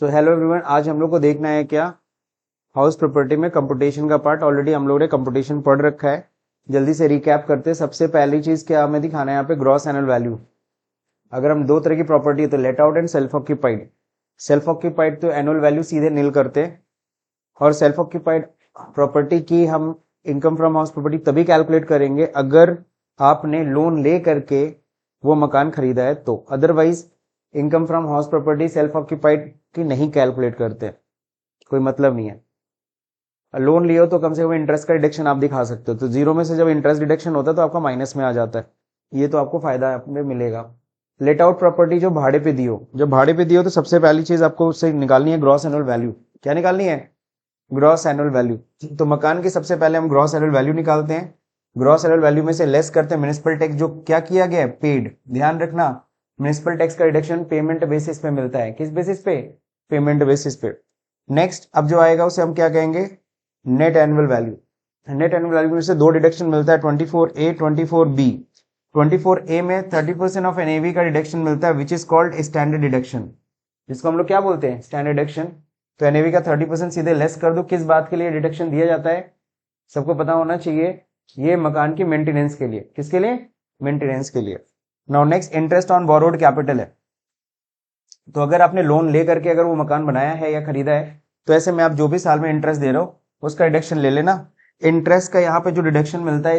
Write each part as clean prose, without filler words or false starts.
So hello everyone, आज हम लोग को देखना है क्या हाउस प्रॉपर्टी में कंप्यूटेशन का पार्ट। ऑलरेडी हम लोगों ने कंप्यूटेशन पढ़ रखा है। जल्दी से रिकैप करते हैं। सबसे पहली चीज क्या हमें दिखाना है यहाँ पे, ग्रॉस एनुअल वैल्यू। अगर हम दो तरह की प्रॉपर्टी है तो let out and self occupied. Self occupied तो एनुअल वैल्यू सीधे नील करते हैं, और सेल्फ ऑक्यूपाइड प्रॉपर्टी की हम इनकम फ्रॉम हाउस प्रॉपर्टी तभी कैलकुलेट करेंगे अगर आपने लोन ले करके वो मकान खरीदा है तो। Otherwise income from house property self occupied की नहीं कैलकुलेट करते, कोई मतलब नहीं है। लोन लियो तो कम से कम इंटरेस्ट का डिडक्शन आप दिखा सकते हो, तो जीरो में से जब इंटरेस्ट डिडक्शन होता है तो आपका माइनस में आ जाता है। ये तो आपको फायदा में मिलेगा। लेट आउट प्रॉपर्टी जो भाड़े पे दियो, जब भाड़े पे दियो तो सबसे पहली चीज आपको उससे निकालनी है ग्रॉस एनुअल वैल्यू। क्या निकालनी है? Gross annual value. तो मकान की सबसे पहले हम ग्रॉस एनुअल वैल्यू निकालते हैं। ग्रॉस एनुअल वैल्यू में से लेस करते हैं म्युनिसिपल टैक्स, जो क्या किया गया है, पेड। ध्यान रखना, म्युनिसिपल टैक्स का रिडक्शन पेमेंट बेसिस पे मिलता है। किस बेसिस पे? पेमेंट बेसिस पे। नेक्स्ट अब जो आएगा उसे हम क्या कहेंगे? Net annual value. Net annual value में से दो डिडक्शन मिलता है, 24A 24B। 24A में 30% ऑफ एनएवी का डिडक्शन मिलता है, which is called standard deduction, जिसको हम लोग क्या बोलते हैं? Standard deduction. तो एनएवी का 30% सीधे लेस कर दो। किस बात के लिए डिडक्शन दिया जाता है? सबको पता होना चाहिए, ये मकान की मेंटेनेंस के लिए। किसके लिए? मेंटेनेंस के लिए। Now next, interest on borrowed capital है। तो अगर आपने लोन ले करके अगर वो मकान बनाया है या खरीदा है तो ऐसे में आप जो भी साल में इंटरेस्ट दे रहे हो उसका डिडक्शन ले लेना। इंटरेस्ट का यहाँ पे जो डिडक्शन मिलता है,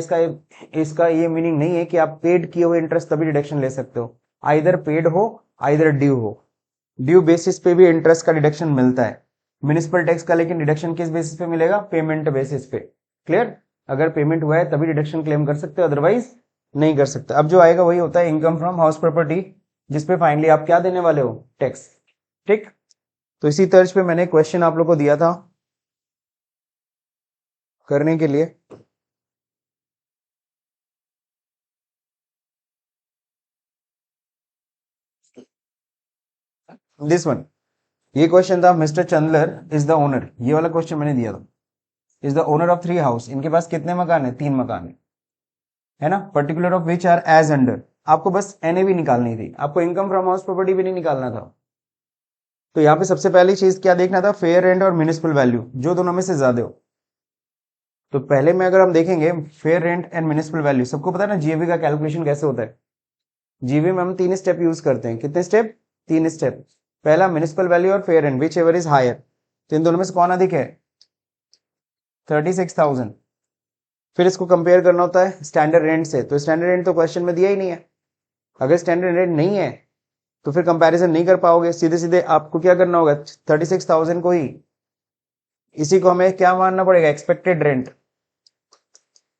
इसका ये मीनिंग नहीं है कि आप पेड किए हुए इंटरेस्ट तभी डिडक्शन ले सकते हो। आइदर पेड हो आइदर ड्यू हो। ड्यू बेसिस पे भी इंटरेस्ट का डिडक्शन मिलता है। म्युनिसिपल टैक्स का लेकिन डिडक्शन किस बेसिस पे मिलेगा? पेमेंट बेसिस पे। क्लियर? अगर पेमेंट हुआ है तभी डिडक्शन क्लेम कर सकते हो, अदरवाइज नहीं कर सकते। अब जो आएगा वही होता है इनकम फ्रॉम हाउस प्रॉपर्टी, जिसपे फाइनली आप क्या देने वाले हो? टैक्स। ठीक। तो इसी तर्ज पे मैंने क्वेश्चन आप लोग को दिया था करने के लिए। दिस वन, ये क्वेश्चन था, mister Chandler is the owner. ये वाला क्वेश्चन मैंने दिया था। Is the owner of 3 house. इनके पास कितने मकान है? 3 मकान है ना। Particular of which are as under. आपको बस एनएवी निकालनी थी, आपको इनकम फ्रॉम हाउस प्रॉपर्टी भी नहीं निकालना था। तो यहाँ पे सबसे पहली चीज क्या देखना था? फेयर रेंट और म्युनिसिपल वैल्यू, जो दोनों में से ज्यादा हो। तो पहले में अगर हम देखेंगे fair rent and municipal value, सबको पता है ना जीएवी का कैलकुलेशन कैसे होता है। जीएवी में हम 3 स्टेप यूज करते हैं। कितने स्टेप? 3 स्टेप। पहला म्युनिसिपल वैल्यू और fair rent, whichever is higher. तो इन दोनों में से कौन अधिक है? 36,000। फिर इसको कंपेयर करना होता है स्टैंडर्ड रेंट से। तो स्टैंडर्ड रेंट तो क्वेश्चन में दिया ही नहीं है। अगर स्टैंडर्ड रेंट नहीं है तो फिर कंपैरिजन नहीं कर पाओगे। सीधे सीधे आपको क्या करना होगा? 36,000 को ही, इसी को हमें क्या मानना पड़ेगा? Expected rent.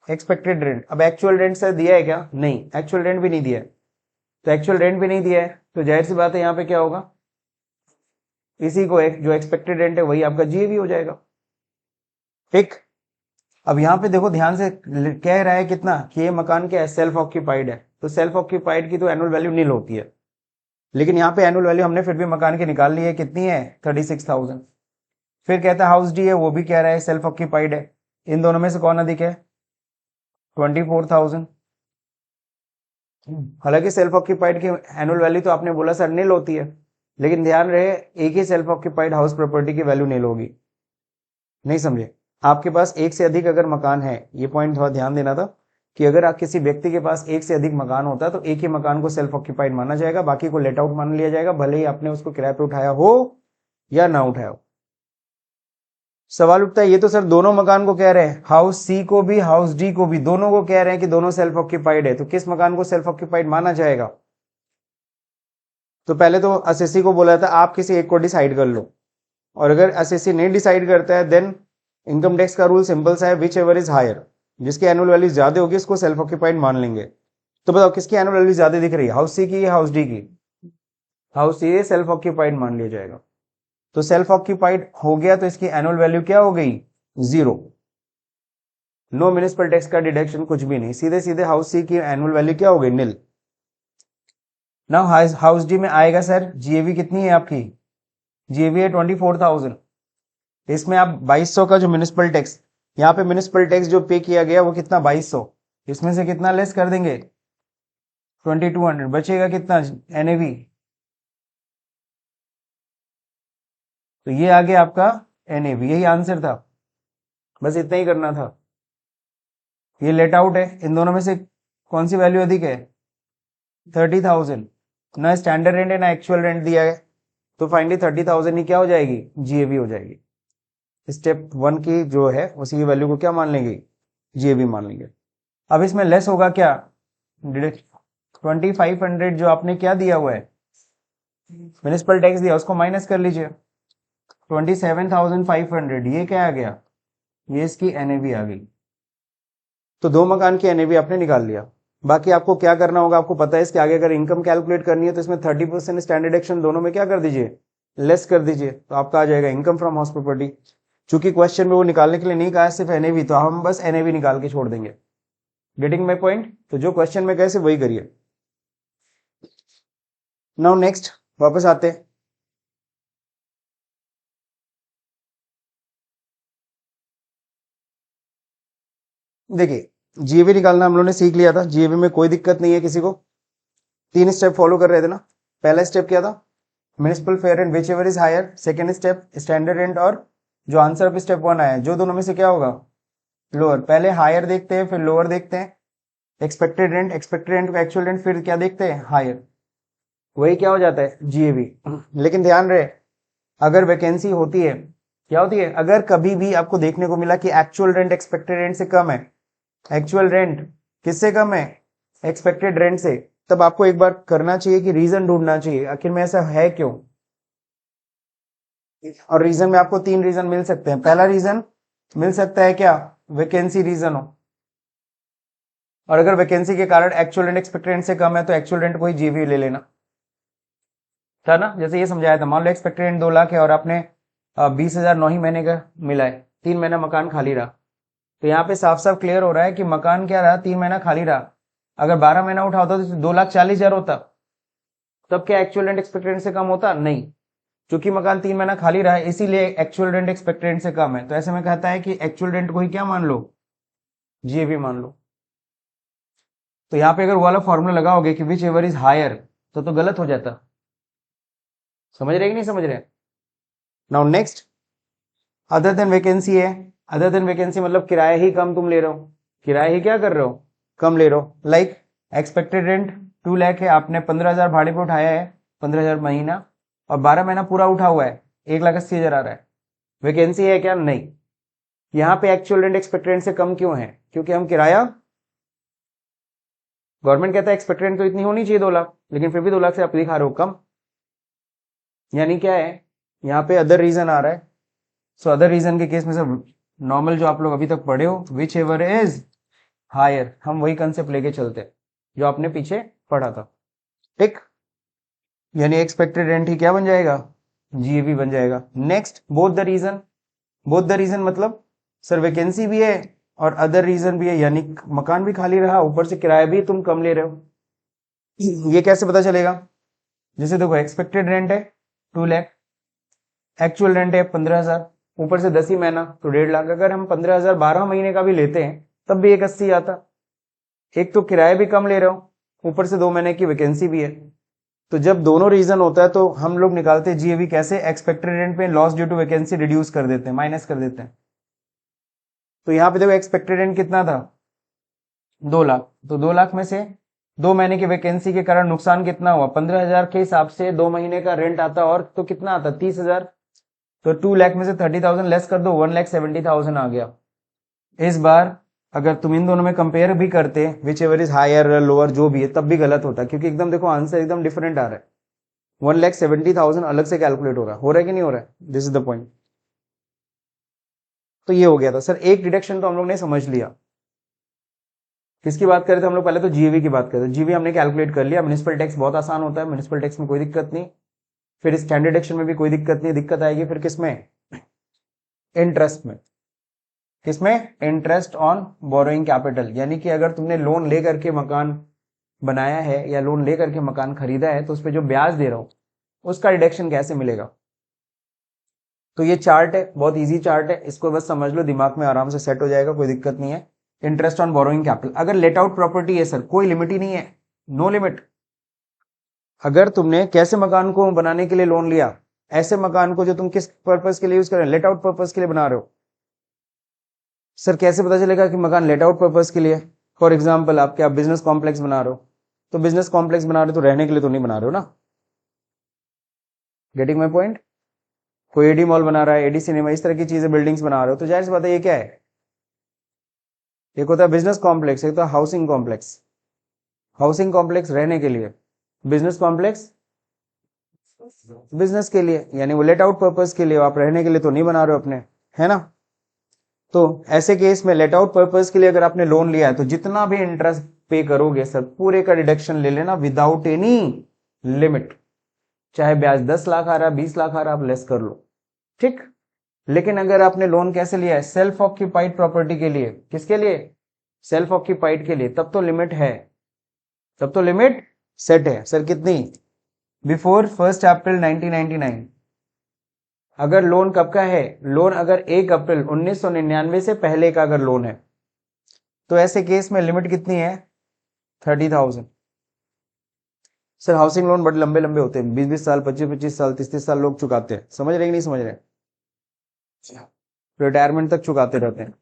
Expected rent. अब एक्चुअल रेंट सर दिया है क्या? नहीं, एक्चुअल रेंट भी नहीं दिया है। तो एक्चुअल रेंट भी नहीं दिया है तो जाहिर सी बात है यहाँ पे क्या होगा? इसी को जो एक्सपेक्टेड रेंट है वही आपका जीएवी हो जाएगा। ठीक। अब यहाँ पे देखो ध्यान से, कह रहा है कितना कि ये मकान क्या है? सेल्फ ऑक्यूपाइड है। तो सेल्फ ऑक्यूपाइड की तो एनुअल वैल्यू नील होती है, लेकिन यहाँ पे एनुअल वैल्यू हमने फिर भी मकान की निकाल ली है। कितनी है? 36,000। फिर कहता है हाउस डी है, वो भी कह रहा है सेल्फ ऑक्यूपाइड है। इन दोनों में से कौन अधिक है? 24,000। हालांकि सेल्फ ऑक्यूपाइड की एनुअल वैल्यू तो आपने बोला सर नील होती है, लेकिन ध्यान रहे एक ही सेल्फ ऑक्यूपाइड हाउस प्रॉपर्टी की वैल्यू नील होगी। नहीं समझे? आपके पास एक से अधिक अगर मकान है, ये पॉइंट थोड़ा ध्यान देना था कि अगर आप किसी व्यक्ति के पास एक से अधिक मकान होता है तो एक ही मकान को सेल्फ ऑक्यूपाइड माना जाएगा, बाकी को लेट आउट मान लिया जाएगा, भले ही आपने उसको किराए पे उठाया हो या ना उठाया हो। सवाल उठता है ये तो सर दोनों मकान को कह रहे हैं, हाउस सी को भी हाउस डी को भी, दोनों को कह रहे हैं कि दोनों सेल्फ ऑक्यूपाइड है, तो किस मकान को सेल्फ ऑक्यूपाइड माना जाएगा? तो पहले तो एसएससी को बोला था आप किसी एक को डिसाइड कर लो, और अगर एसएससी नहीं डिसाइड करता है देन इनकम टैक्स का रूल सिंपल सा है, विच एवर इज हायर। जिसकी एनुअल वैल्यू ज्यादा होगी उसको सेल्फ ऑक्यूपाइड मान लेंगे। तो बताओ किसकी एनुअल वैल्यू ज्यादा दिख रही है, हाउस सी की या हाउस डी की? हाउस सी सेल्फ ऑक्यूपाइड मान लिया जाएगा। तो सेल्फ ऑक्यूपाइड हो गया तो इसकी एनुअल वैल्यू क्या हो गई? 0। नो म्युनिसिपल टैक्स का डिडक्शन, कुछ भी नहीं, सीधे सीधे हाउस सी की एनुअल वैल्यू क्या हो गई? नील। नाउ हाउस डी में आएगा सर जीएवी कितनी है आपकी? जीएवी है 24,000। इसमें आप 2200 का जो म्युनिसिपल टैक्स, यहाँ पे म्युनिसिपल टैक्स जो पे किया गया वो कितना? 2200। इसमें से कितना लेस कर देंगे? 2200। बचेगा कितना? एनएवी तो ये आ गया आपका एनएवी, यही आंसर था, बस इतना ही करना था। ये लेट आउट है, इन दोनों में से कौन सी वैल्यू अधिक है? 30,000, ना स्टैंडर्ड रेंट है ना एक्चुअल रेंट दिया है, तो फाइनली 30,000 ही क्या हो जाएगी? जीएवी हो जाएगी। स्टेप 1 की जो है उसी वैल्यू को क्या मान लेंगे? जीएवी मान लेंगे। अब इसमें लेस होगा क्या? 2500 जो आपने क्या दिया हुआ है, म्युनिसिपल टैक्स दिया, उसको माइनस कर लीजिए। 27,500 ये क्या आ गया? ये इसकी एनएवी आ गई। तो दो मकान की एनएवी आपने निकाल लिया। बाकी आपको क्या करना होगा, आपको पता है इसके आगे अगर इनकम कैलकुलेट करनी है तो इसमें 30% स्टैंडर्ड एक्शन दोनों में क्या कर दीजिए? लेस कर दीजिए, तो आपका आ जाएगा इनकम फ्रॉम हाउस प्रॉपर्टी। चूंकि क्वेश्चन में वो निकालने के लिए नहीं कहा है सिर्फ एनएवी, तो हम बस एनएवी निकाल के छोड़ देंगे। Getting my point? तो जो क्वेश्चन में कैसे वही करिए। नाउ नेक्स्ट वापस आते हैं। देखिए जीएवी निकालना हम लोगों ने सीख लिया था, जीएवी में कोई दिक्कत नहीं है किसी को। 3 स्टेप फॉलो कर रहे थे ना। पहला स्टेप क्या था? Municipal fair and whichever is higher. Second step standard rent, और जो आंसर ऑफ स्टेप 1 आया जो दोनों में से क्या होगा? लोअर। पहले हायर देखते हैं फिर लोअर देखते हैं। एक्सपेक्टेड रेंट, एक्सपेक्टेड रेंट का एक्चुअल रेंट, फिर क्या देखते हैं? हायर। वही क्या हो जाता है? जीएवी। लेकिन ध्यान रहे, अगर वैकेंसी होती है, क्या होती है, अगर कभी भी आपको देखने को मिला कि एक्चुअल रेंट एक्सपेक्टेड रेंट से कम है, एक्चुअल रेंट किससे कम है? एक्सपेक्टेड रेंट से, तब आपको एक बार करना चाहिए कि रीजन ढूंढना चाहिए आखिर में ऐसा है क्यों। और रीजन में आपको 3 रीजन मिल सकते हैं। पहला रीजन मिल सकता है क्या? वैकेंसी रीजन हो, और अगर वैकेंसी के कारण एक्चुअल रेंट एक्सपेक्टेड रेंट से कम है तो एक्चुअल रेंट को ही जीवी ले लेना था ना। जैसे ये समझाया था, मान लो एक्सपेक्टेड रेंट 2 लाख है और आपने 20,000 9 ही महीने का मिला है, 3 महीना मकान खाली रहा, तो यहाँ पे साफ साफ क्लियर हो रहा है कि मकान क्या रहा? 3 महीना खाली रहा। अगर 12 महीना उठा होता तो 2,40,000 होता, तब क्या एक्चुअल रेंट एक्सपेक्टेड रेंट से कम होता? नहीं, क्योंकि मकान 3 महीना खाली रहा है इसीलिए एक्चुअल रेंट एक्सपेक्टेड रेंट से कम है। तो ऐसे में कहता है कि एक्चुअल रेंट को ही क्या मान लो? जीएवी मान लो। तो यहाँ पे अगर वो वाला फॉर्मूला लगाओगे कि विच एवर इज हायर, तो गलत हो जाता। समझ रहे कि नहीं समझ रहे? Now next, other than vacancy है। अदर देन वैकेंसी मतलब किराया ही कम तुम ले रहे हो, किराया ही क्या कर रहे हो? कम ले रहे हो। लाइक एक्सपेक्टेड रेंट 2 लाख है, आपने 15,000 भाड़े पे उठाया है, 15,000 महीना, और 12 महीना पूरा उठा हुआ है, 1,80,000 आ रहा है। वैकेंसी है क्या? नहीं। यहाँ पे एक्चुअल रेंट एक्सपेक्टेड रेंट से कम क्यों है? क्योंकि हम किराया, गवर्नमेंट कहता है एक्सपेक्टेड रेंट तो इतनी होनी चाहिए 2 लाख, लेकिन फिर भी 2 लाख से आप दिखा रहे हो कम, यानी क्या है? यहाँ पे अदर रीजन आ रहा है। सो अदर रीजन के केस में से नॉर्मल जो आप लोग अभी तक पढ़े हो, विच एवर इज हायर, हम वही कंसेप्ट लेके चलते हैं जो आपने पीछे पढ़ा था। ठीक, यानी एक्सपेक्टेड रेंट ही क्या बन जाएगा? जीएवी बन जाएगा। Next, both the reason. Both the reason मतलब सर वैकेंसी भी है और अदर रीजन भी है, यानी मकान भी खाली रहा, ऊपर से किराया भी तुम कम ले रहे हो। ये कैसे पता चलेगा? जैसे देखो, एक्सपेक्टेड रेंट है 2 लाख, एक्चुअल रेंट है 15,000, ऊपर से 10 ही महीना तो 1.5 लाख। अगर हम 15,000 12 महीने का भी लेते हैं तब भी 180 आता। एक तो किराया भी कम ले रहे हो, ऊपर से 2 महीने की वैकेंसी भी है। तो जब दोनों रीजन होता है तो हम लोग निकालते हैं जीएवी कैसे? एक्सपेक्टेड रेंट पे loss due to vacancy reduce कर देते हैं, माइनस कर देते हैं। तो यहाँ पे देखो एक्सपेक्टेड रेंट कितना था? 2 लाख। तो 2 लाख में से 2 महीने की वैकेंसी के कारण नुकसान कितना हुआ? 15,000 के हिसाब से 2 महीने का रेंट आता, और तो कितना आता? 30,000। तो 2 लाख में से 30,000 लेस कर दो, 1,70,000 आ गया। इस बार अगर तुम इन दोनों में कंपेयर भी करते, whichever is higher lower जो भी है, तब भी गलत होता, क्योंकि एकदम देखो आंसर एकदम डिफरेंट आ रहा है। 1,70,000 अलग से कैलकुलेट हो रहा है कि नहीं हो रहा है? This is the point. तो ये हो गया था सर, एक डिडक्शन तो हम लोग ने समझ लिया। किसकी बात कर रहे थे हम लोग? पहले तो जीएवी की बात कर रहे थे। जीएवी हमने कैलकुलेट कर लिया। म्युनिसिपल टैक्स बहुत आसान होता है, म्युनिसिपल टैक्स में कोई दिक्कत नहीं। फिर स्टैंडर्ड एक्शन में भी कोई दिक्कत नहीं, दिक्कत आएगी फिर किसमें? इंटरेस्ट में। किसमें? इंटरेस्ट ऑन बोरोइंग कैपिटल, यानी कि अगर तुमने लोन ले करके मकान बनाया है या लोन ले करके मकान खरीदा है तो उस पर जो ब्याज दे रहा हो उसका डिडक्शन कैसे मिलेगा। तो ये चार्ट है, बहुत इजी चार्ट है, इसको बस समझ लो, दिमाग में आराम से सेट हो जाएगा, कोई दिक्कत नहीं है। इंटरेस्ट ऑन बोरोइंग कैपिटल, अगर लेट आउट प्रॉपर्टी है सर, कोई लिमिट ही नहीं है, नो लिमिट। अगर तुमने कैसे मकान को बनाने के लिए लोन लिया, ऐसे मकान को जो तुम किस पर्पस के लिए यूज कर रहे हो, लेट आउट पर्पस के लिए बना रहे हो। सर कैसे पता चलेगा कि मकान लेट आउट पर्पस के लिए? फॉर एग्जाम्पल आप क्या बिजनेस कॉम्प्लेक्स बना रहे हो, तो बिजनेस कॉम्प्लेक्स बना रहे हो तो रहने के लिए तो नहीं बना रहे हो ना। Getting my point? कोई एडी मॉल बना रहा है, एडी सिनेमा, इस तरह की चीजें बिल्डिंग्स बना रहे हो, तो जाहिर सी बात है ये क्या है, एक होता है बिजनेस कॉम्प्लेक्स, एक होता है हाउसिंग कॉम्प्लेक्स। हाउसिंग कॉम्प्लेक्स रहने के लिए, बिजनेस कॉम्प्लेक्स बिजनेस के लिए, यानी वो लेट आउट पर्पस के लिए, आप रहने के लिए तो नहीं बना रहे हो अपने, है ना। तो ऐसे केस में लेट आउट पर्पस के लिए अगर आपने लोन लिया है तो जितना भी इंटरेस्ट पे करोगे सर पूरे का डिडक्शन ले लेना विदाउट एनी लिमिट। चाहे ब्याज 10 लाख आ रहा, 20 लाख आ रहा, आप लेस कर लो, ठीक। लेकिन अगर आपने लोन कैसे लिया है, सेल्फ ऑक्यूपाइड प्रॉपर्टी के लिए, किसके लिए, सेल्फ ऑक्यूपाइड के लिए, तब तो लिमिट है, तब तो लिमिट सेट है। सर कितनी? बिफोर 1 अप्रैल 1999। अगर लोन कब का है, लोन अगर 1 अप्रैल 1999 से पहले का अगर लोन है तो ऐसे केस में लिमिट कितनी है, 30,000। सर हाउसिंग लोन बड़े लंबे लंबे होते हैं, 20-20 साल, 25-25 साल, 30-30 साल लोग चुकाते हैं, समझ रहे कि नहीं समझ रहे, रिटायरमेंट तक चुकाते रहते हैं।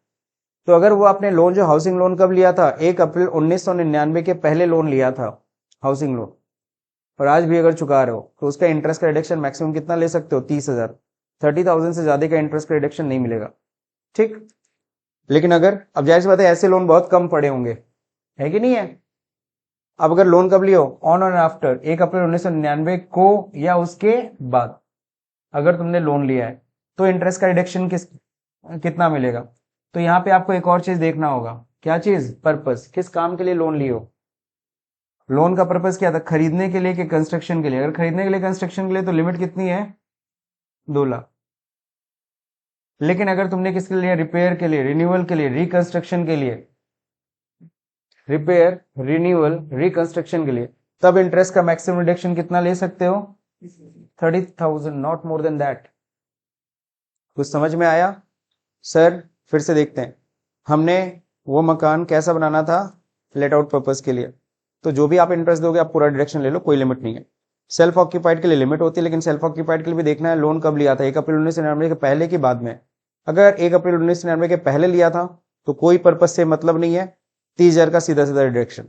तो अगर वो आपने लोन जो हाउसिंग लोन कब लिया था, 1 अप्रैल 1999 के पहले लोन लिया था हाउसिंग लोन, और आज भी अगर चुका रहे हो तो उसका इंटरेस्ट का रिडक्शन मैक्सिमम कितना ले सकते हो, 30,000। 30,000 से ज्यादा का इंटरेस्ट का रिडक्शन नहीं मिलेगा, ठीक। लेकिन अगर, अब जाहिर सी बात है ऐसे लोन बहुत कम पड़े होंगे, है कि नहीं है। अब अगर लोन कब लियो, ऑन और आफ्टर 1 अप्रैल 1999 को या उसके बाद अगर तुमने लोन लिया है तो इंटरेस्ट का रिडक्शन कितना मिलेगा। तो यहाँ पे आपको एक और चीज देखना होगा, क्या चीज, पर्पस, किस काम के लिए लोन लियो। लोन का पर्पस क्या था, खरीदने के लिए कि कंस्ट्रक्शन के लिए। अगर खरीदने के लिए, कंस्ट्रक्शन के लिए, तो लिमिट कितनी है, 2 लाख। लेकिन अगर तुमने किसके लिए, रिपेयर के लिए, रिन्यूअल के लिए, रिकंस्ट्रक्शन के लिए, रिपेयर, रिन्यूअल, रिकंस्ट्रक्शन के लिए, तब इंटरेस्ट का मैक्सिमम रिडक्शन कितना ले सकते हो, 30,000, नॉट मोर देन दैट। कुछ समझ में आया? सर फिर से देखते हैं, हमने वो मकान कैसा बनाना था, लेट आउट पर्पस के लिए, तो जो भी आप इंटरेस्ट दोगे आप पूरा डिडक्शन ले लो, कोई लिमिट नहीं है। सेल्फ ऑक्यूपाइड के लिए लिमिट होती है, लेकिन सेल्फ ऑक्यूपाइड के लिए भी देखना है लोन कब लिया था, 1 अप्रैल 1999 के पहले की बाद में। अगर 1 अप्रैल 1999 के पहले लिया था तो कोई पर्पस से मतलब नहीं है, 30,000 का सीधा सीधा डिडक्शन।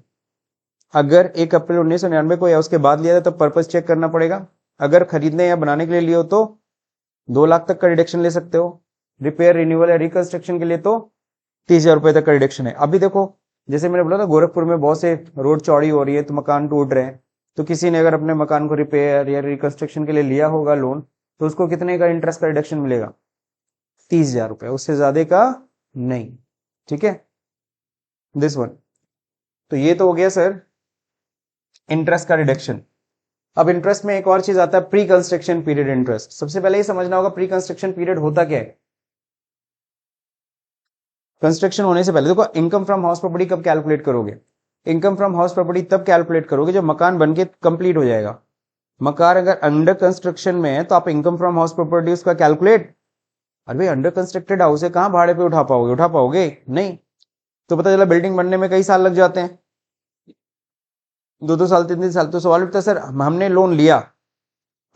अगर 1 अप्रैल 1999 को या उसके बाद लिया था तो पर्पस चेक करना पड़ेगा। अगर खरीदने या बनाने के लिए लियो तो 2 लाख तक का रिडक्शन ले सकते हो, रिपेयर, रिन्यूअल या रिकंस्ट्रक्शन के लिए तो 30,000 रुपए तक का रिडक्शन है। अभी देखो, जैसे मैंने बोला था गोरखपुर में बहुत से रोड चौड़ी हो रही है तो मकान टूट रहे हैं, तो किसी ने अगर अपने मकान को रिपेयर या रिकंस्ट्रक्शन के लिए लिया होगा लोन, तो उसको कितने का इंटरेस्ट का रिडक्शन मिलेगा, 30,000 रुपए, उससे ज्यादा का नहीं, ठीक है, दिस वन। तो ये तो हो गया सर इंटरेस्ट का रिडक्शन। अब इंटरेस्ट में एक और चीज आता है, प्री कंस्ट्रक्शन पीरियड इंटरेस्ट। सबसे पहले ये समझना होगा प्री कंस्ट्रक्शन पीरियड होता क्या है। कंस्ट्रक्शन होने से पहले देखो, इनकम फ्रॉम हाउस प्रॉपर्टी कब कैलकुलेट करोगे, इनकम फ्रॉम हाउस प्रॉपर्टी तब कैलकुलेट करोगे जब मकान बनके कंप्लीट हो जाएगा। मकान अगर अंडर कंस्ट्रक्शन में है तो आप इनकम फ्रॉम हाउस प्रॉपर्टी उसका कैलकुलेट, अरे भाई अंडर कंस्ट्रक्टेड हाउस है, कहां भाड़े पे उठा पाओगे, उठा पाओगे नहीं। तो पता चला बिल्डिंग बनने में कई साल लग जाते हैं, 2-2 साल, 3-3 साल। तो सवाल उठता है, सर हमने लोन लिया,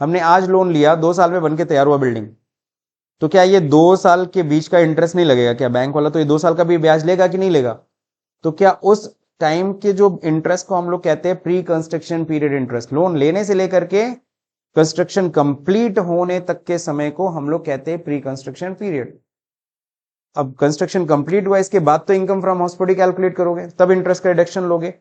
हमने आज लोन लिया, 2 साल में बनके तैयार हुआ बिल्डिंग, तो क्या ये 2 साल के बीच का इंटरेस्ट नहीं लगेगा क्या, बैंक वाला तो ये 2 साल का भी ब्याज लेगा कि नहीं लेगा। तो क्या उस टाइम के जो इंटरेस्ट को हम लोग कहते हैं pre construction period interest, loan लेने से लेकर के कंस्ट्रक्शन कंप्लीट होने तक के समय को हम लोग कहते हैं प्री कंस्ट्रक्शन पीरियड। अब कंस्ट्रक्शन कंप्लीट हुआ, इसके बाद तो income from house property calculate करोगे, तब इंटरेस्ट का रिडक्शन लोगे,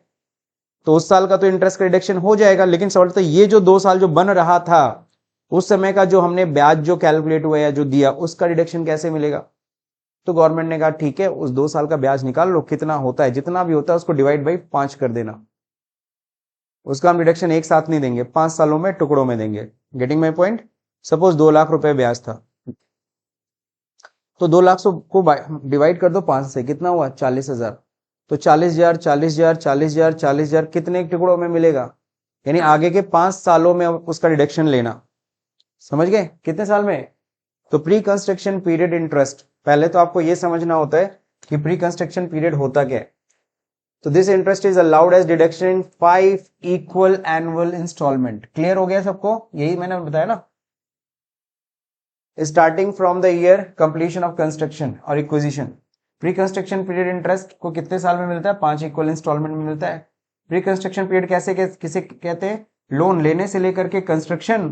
तो उस साल का तो इंटरेस्ट का रिडक्शन हो जाएगा। लेकिन सवाल तो ये जो 2 साल जो बन रहा था उस समय का जो हमने ब्याज जो कैलकुलेट हुआ या जो दिया उसका रिडक्शन कैसे मिलेगा। तो गवर्नमेंट ने कहा ठीक है, उस 2 साल का ब्याज निकाल लो, कितना होता है, जितना भी होता है उसको डिवाइड बाई 5 कर देना। उसका हम रिडक्शन एक साथ नहीं देंगे, 5 सालों में टुकड़ों में देंगे। Getting my point. Suppose 2 lakh रुपए ब्याज था, तो 2 लाख को डिवाइड कर दो 5 से, कितना हुआ, 40,000। तो 40,000, 40,000, 40,000, 40,000 कितने टुकड़ों में मिलेगा, यानी आगे के 5 सालों में उसका रिडक्शन लेना। समझ गए, कितने साल में। तो प्री कंस्ट्रक्शन पीरियड इंटरेस्ट, पहले तो आपको यह समझना होता है कि प्री कंस्ट्रक्शन पीरियड होता क्या है। तो this interest is allowed as deduction in 5 equal annual installment. Clear हो गया सबको, यही मैंने बताया ना। Starting from the year completion of construction और acquisition. Pre construction period interest को कितने साल में मिलता है? 5 इक्वल इंस्टॉलमेंट में मिलता है। प्री कंस्ट्रक्शन पीरियड किसे कहते हैं? लोन लेने से लेकर के कंस्ट्रक्शन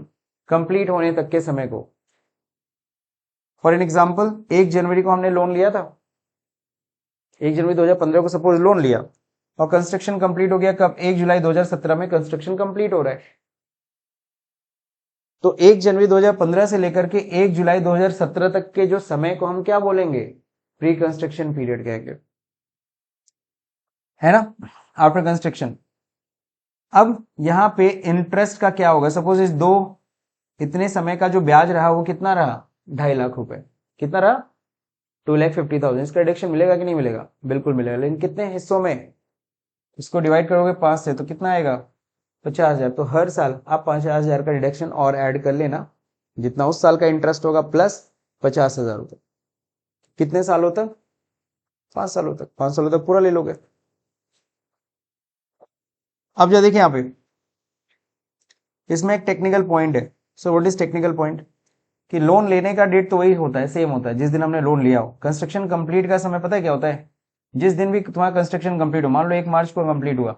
कंप्लीट होने तक के समय को। फॉर एन एग्जाम्पल 1 जनवरी को हमने लोन लिया था, 1 जनवरी 2015 को सपोज लोन लिया और कंस्ट्रक्शन कंप्लीट हो गया कब? 1 जुलाई 2017 में कंस्ट्रक्शन कंप्लीट हो रहा है। तो 1 जनवरी 2015 से लेकर के 1 जुलाई 2017 तक के जो समय को हम क्या बोलेंगे? प्री कंस्ट्रक्शन पीरियड कहेंगे, है ना, आफ्टर कंस्ट्रक्शन। अब यहां पे इंटरेस्ट का क्या होगा? सपोज इस इतने समय का जो ब्याज रहा वो कितना रहा? 2.5 लाख रुपए। कितना रहा? 2,50,000। इसका रिडक्शन मिलेगा कि नहीं मिलेगा? बिल्कुल मिलेगा, लेकिन कितने हिस्सों में? इसको डिवाइड करोगे 5 से तो कितना आएगा? 50,000। तो हर साल आप 50,000 का रिडक्शन और ऐड कर लेना, जितना उस साल का इंटरेस्ट होगा प्लस 50,000 रुपए। कितने सालों तक? 5 सालों तक। 5 सालों तक पूरा ले लोगे। अब जो देखिए यहाँ पे इसमें एक टेक्निकल पॉइंट है। So what is technical point? कि लोन लेने का डेट तो वही होता है, सेम होता है जिस दिन हमने लोन लिया हो। कंस्ट्रक्शन कंप्लीट का समय पता है क्या होता है? जिस दिन भी तुम्हारा कंस्ट्रक्शन कंप्लीट हो, मान लो 1 मार्च को कंप्लीट हुआ,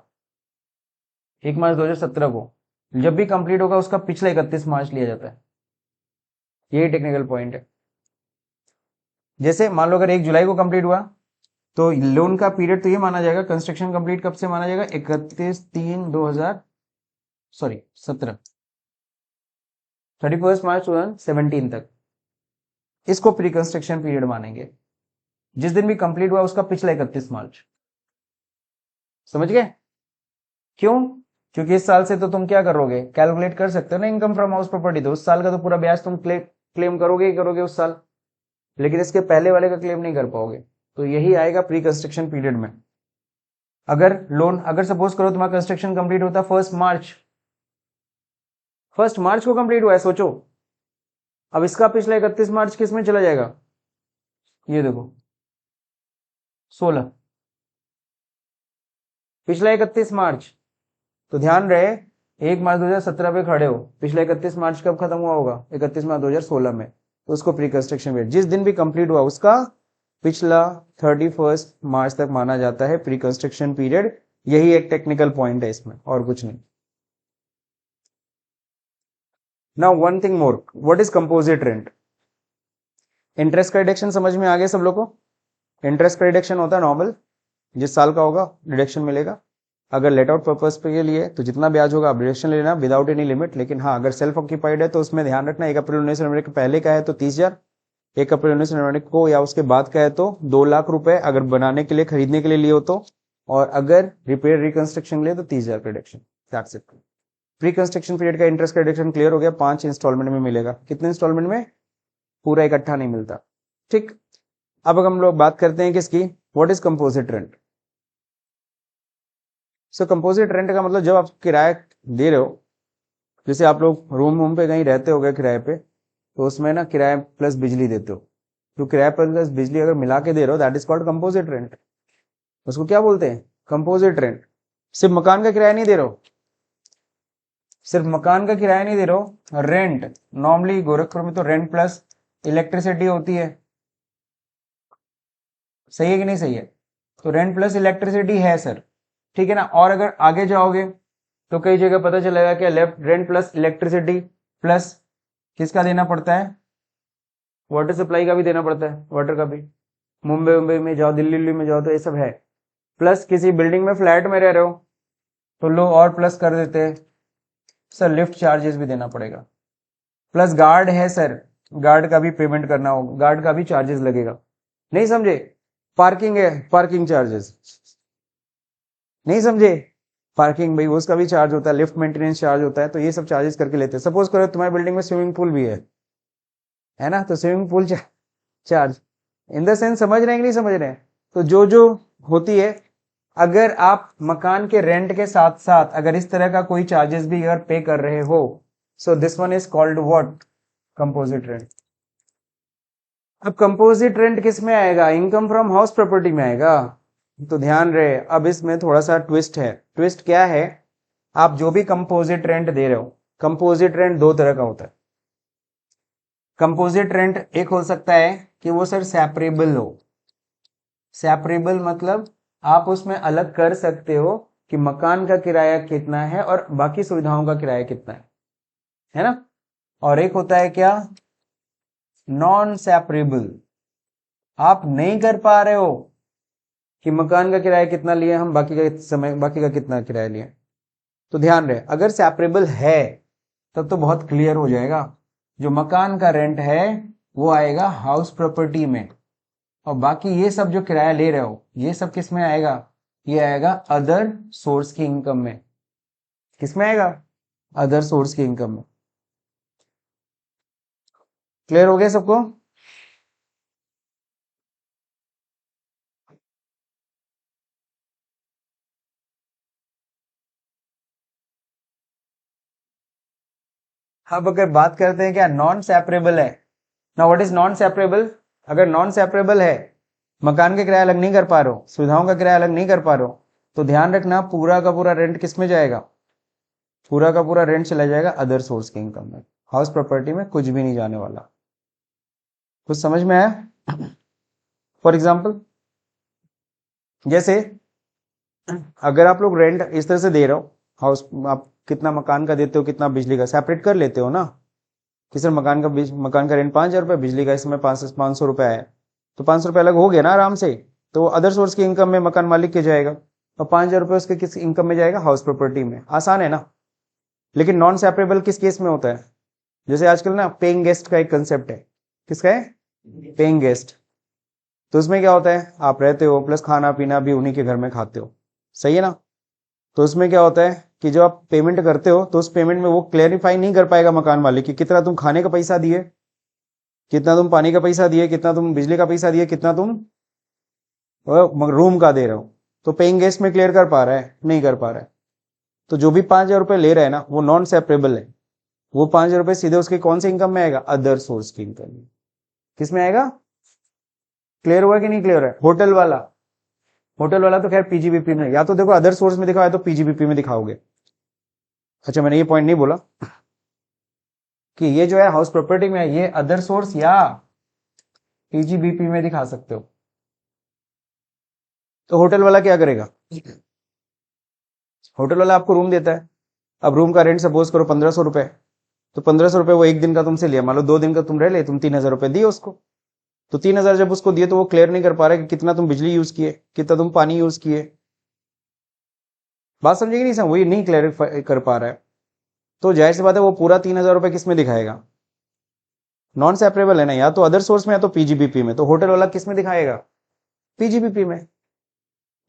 1 मार्च 2017 को, जब भी कंप्लीट होगा उसका पिछला 31 मार्च लिया जाता है। यही टेक्निकल पॉइंट है। जैसे मान लो अगर 1 जुलाई को कंप्लीट हुआ तो लोन का पीरियड तो ये माना जाएगा, कंस्ट्रक्शन कंप्लीट कब से माना जाएगा? 31 मार्च 2017 तक। इसको प्री कंस्ट्रक्शन पीरियड मानेंगे। जिस दिन भी कंप्लीट हुआ उसका पिछला 31 मार्च। समझ गए? क्यों? क्योंकि इस साल से तो तुम क्या करोगे? कैलकुलेट कर सकते हो ना इनकम फ्रॉम हाउस प्रॉपर्टी। तो उस साल का तो पूरा ब्याज तुम क्लेम करोगे ही करोगे उस साल, लेकिन इसके पहले वाले का क्लेम नहीं कर पाओगे। तो यही आएगा प्री कंस्ट्रक्शन पीरियड में। अगर सपोज करो तुम्हारा कंस्ट्रक्शन कंप्लीट होता 1 मार्च को कंप्लीट हुआ है, सोचो। अब इसका पिछला 31 मार्च किस में चला जाएगा? ये देखो 16, पिछला 31 मार्च। तो ध्यान रहे 1 मार्च 2017 पे खड़े हो, पिछला 31 मार्च कब खत्म हुआ होगा? 31 मार्च 2016 में। तो उसको प्री कंस्ट्रक्शन पीरियड, जिस दिन भी कंप्लीट हुआ उसका पिछला 31 मार्च तक माना जाता है प्री कंस्ट्रक्शन पीरियड। यही एक टेक्निकल पॉइंट है इसमें, और कुछ नहीं। Now one thing more, what is composite rent? Interest का रिडक्शन समझ में आ गया सब लोग को? इंटरेस्ट का रिडक्शन होता है नॉर्मल, जिस साल का होगा रिडक्शन मिलेगा। अगर लेट आउट पर्पज के लिए तो जितना ब्याज होगा आप रिडक्शन लेना विदाउट एनी लिमिट। लेकिन हाँ, अगर सेल्फ ऑक्यूपाइड है तो उसमें ध्यान रखना 1 अप्रैल 1999 के पहले का है तो 30,000, 1 अप्रैल 1999 को या उसके बाद का है तो 2 लाख रुपए अगर बनाने के लिए खरीदने के लिए लिए हो तो, और अगर रिपेयर रिकंस्ट्रक्शन लिए तो 30,000 का reduction. That's it. Pre construction period का इंटरेस्ट का रिडक्शन क्लियर हो गया। 5 इंस्टॉलमेंट में मिलेगा। कितने इंस्टॉलमेंट में? पूरा इकट्ठा नहीं मिलता। ठीक। अब हम लोग बात करते हैं किसकी? What is composite rent? So composite rent का मतलब जब आप किराया दे रहे हो, जैसे आप लोग रूम पे कहीं रहते हो गए किराए पे, तो उसमें ना किराया प्लस बिजली देते हो। तो किराया प्लस बिजली अगर मिला के दे रहे हो that is called composite rent. उसको क्या बोलते हैं? Composite rent. सिर्फ मकान का किराया नहीं दे रहे हो, सिर्फ मकान का किराया नहीं दे रहे हो, रेंट। नॉर्मली गोरखपुर में तो रेंट प्लस इलेक्ट्रिसिटी होती है, सही है कि नहीं सही है? तो रेंट प्लस इलेक्ट्रिसिटी है सर, ठीक है ना। और अगर आगे जाओगे तो कई जगह पता चलेगा कि रेंट प्लस इलेक्ट्रिसिटी प्लस किसका देना पड़ता है? वाटर सप्लाई का भी देना पड़ता है, वाटर का भी। मुंबई में जाओ, दिल्ली में जाओ तो ये सब है। प्लस किसी बिल्डिंग में फ्लैट में रह रहे हो तो लोग और प्लस कर देते हैं सर, लिफ्ट चार्जेस भी देना पड़ेगा। प्लस गार्ड है सर, गार्ड का भी पेमेंट करना होगा, गार्ड का भी चार्जेस लगेगा। नहीं समझे? पार्किंग है, पार्किंग चार्जेस नहीं समझे? पार्किंग भाई उसका भी चार्ज होता है, लिफ्ट मेंटेनेंस चार्ज होता है। तो ये सब चार्जेस करके लेते हैं। सपोज करो तुम्हारी बिल्डिंग में स्विमिंग पूल भी है ना, तो swimming pool charge in the sense, समझ रहे हैं कि नहीं समझ रहे हैं? तो जो होती है, अगर आप मकान के रेंट के साथ साथ अगर इस तरह का कोई चार्जेस भी अगर पे कर रहे हो, so this one is called what? Composite rent. अब कंपोजिट रेंट किस में आएगा? इनकम फ्रॉम हाउस प्रॉपर्टी में आएगा। तो ध्यान रहे, अब इसमें थोड़ा सा ट्विस्ट है। ट्विस्ट क्या है? आप जो भी कंपोजिट रेंट दे रहे हो, कंपोजिट रेंट 2 तरह का होता है। कंपोजिट रेंट एक हो सकता है कि वो सर सेपरेबल हो। सेपरेबल मतलब आप उसमें अलग कर सकते हो कि मकान का किराया कितना है और बाकी सुविधाओं का किराया कितना है ना। और एक होता है क्या, नॉन सेपरेबल। आप नहीं कर पा रहे हो कि मकान का किराया कितना लिए हम, बाकी का कितना किराया लिए। तो ध्यान रहे, अगर सेपरेबल है तब तो बहुत क्लियर हो जाएगा। जो मकान का रेंट है वो आएगा हाउस प्रॉपर्टी में, और बाकी ये सब जो किराया ले रहे हो ये सब किस में आएगा, ये आएगा अदर सोर्स की इनकम में। किस में आएगा, अदर सोर्स की इनकम में। क्लियर हो गया सबको। अब अगर बात करते हैं क्या नॉन सेपरेबल है ना, व्हाट इज नॉन सेपरेबल। अगर नॉन सेपरेबल है, मकान के किराया अलग नहीं कर पा रहे हो, सुविधाओं का किराया अलग नहीं कर पा रहे हो, तो ध्यान रखना पूरा का पूरा रेंट किस में जाएगा, पूरा का पूरा रेंट चला जाएगा अदर सोर्स की इनकम में। हाउस प्रॉपर्टी में कुछ भी नहीं जाने वाला। कुछ समझ में आया। फॉर एग्जाम्पल जैसे अगर आप लोग रेंट इस तरह से दे रहे हो, हाउस आप कितना मकान का देते हो कितना बिजली का, सेपरेट कर लेते हो ना कि सर मकान का रेंट 5,000 रुपये, बिजली का इसमें 500 रुपये है, तो 500 रुपये अलग हो गया ना आराम से। तो अदर सोर्स की इनकम में मकान मालिक के जाएगा, और 5,000 रुपये उसके किस इनकम में जाएगा, हाउस प्रॉपर्टी में। आसान है ना। लेकिन नॉन सेपरेबल किस केस में होता है, जैसे आजकल ना पेइंग गेस्ट का एक कंसेप्ट है। किसका है, पेइंग गेस्ट। तो उसमें क्या होता है, आप रहते हो प्लस खाना पीना भी उन्हीं के घर में खाते हो, सही है ना। तो उसमें क्या होता है कि जब आप पेमेंट करते हो तो उस पेमेंट में वो क्लेरिफाई नहीं कर पाएगा मकान मालिक कि कितना तुम खाने का पैसा दिए, कितना तुम पानी का पैसा दिए, कितना तुम बिजली का पैसा दिए, कितना तुम रूम का दे रहे हो। तो पेइंग गेस्ट में क्लियर कर पा रहा है, नहीं कर पा रहा है। तो जो भी 5,000 रुपये ले रहा है ना वो नॉन सेपरेबल है। वो 5,000 रुपये सीधे उसके कौन से इनकम में आएगा, अदर सोर्स की इनकम में। किस में आएगा, क्लियर हुआ कि नहीं क्लियर है। होटल वाला तो खैर पीजीबीपी में, या तो देखो अदर सोर्स में दिखाओ या तो पीजीबीपी में दिखाओगे। अच्छा मैंने ये पॉइंट नहीं बोला कि ये जो है हाउस प्रॉपर्टी में है, ये अदर सोर्स या पीजीबीपी में दिखा सकते हो। तो होटल वाला क्या करेगा, होटल वाला आपको रूम देता है। अब रूम का रेंट सपोज करो 1,500 रुपए, तो 1,500 रुपए वो एक दिन का तुमसे लिया, मान लो 2 दिन का तुम रह ले, तुम 3,000 रुपए दिए उसको। तो 3,000 जब उसको दिए तो वो क्लियर नहीं कर पा रहा कि कितना तुम बिजली यूज किए, कितना तुम पानी यूज किए। बात समझेगी नहीं, वही नहीं क्लियर कर पा रहा है। तो जाहिर सी बात है वो पूरा 3,000 रुपए किस में दिखाएगा, नॉन सेपरेबल है ना, या तो अदर सोर्स में या तो पीजीबीपी में। तो होटल वाला किस में दिखाएगा, पीजीबीपी में।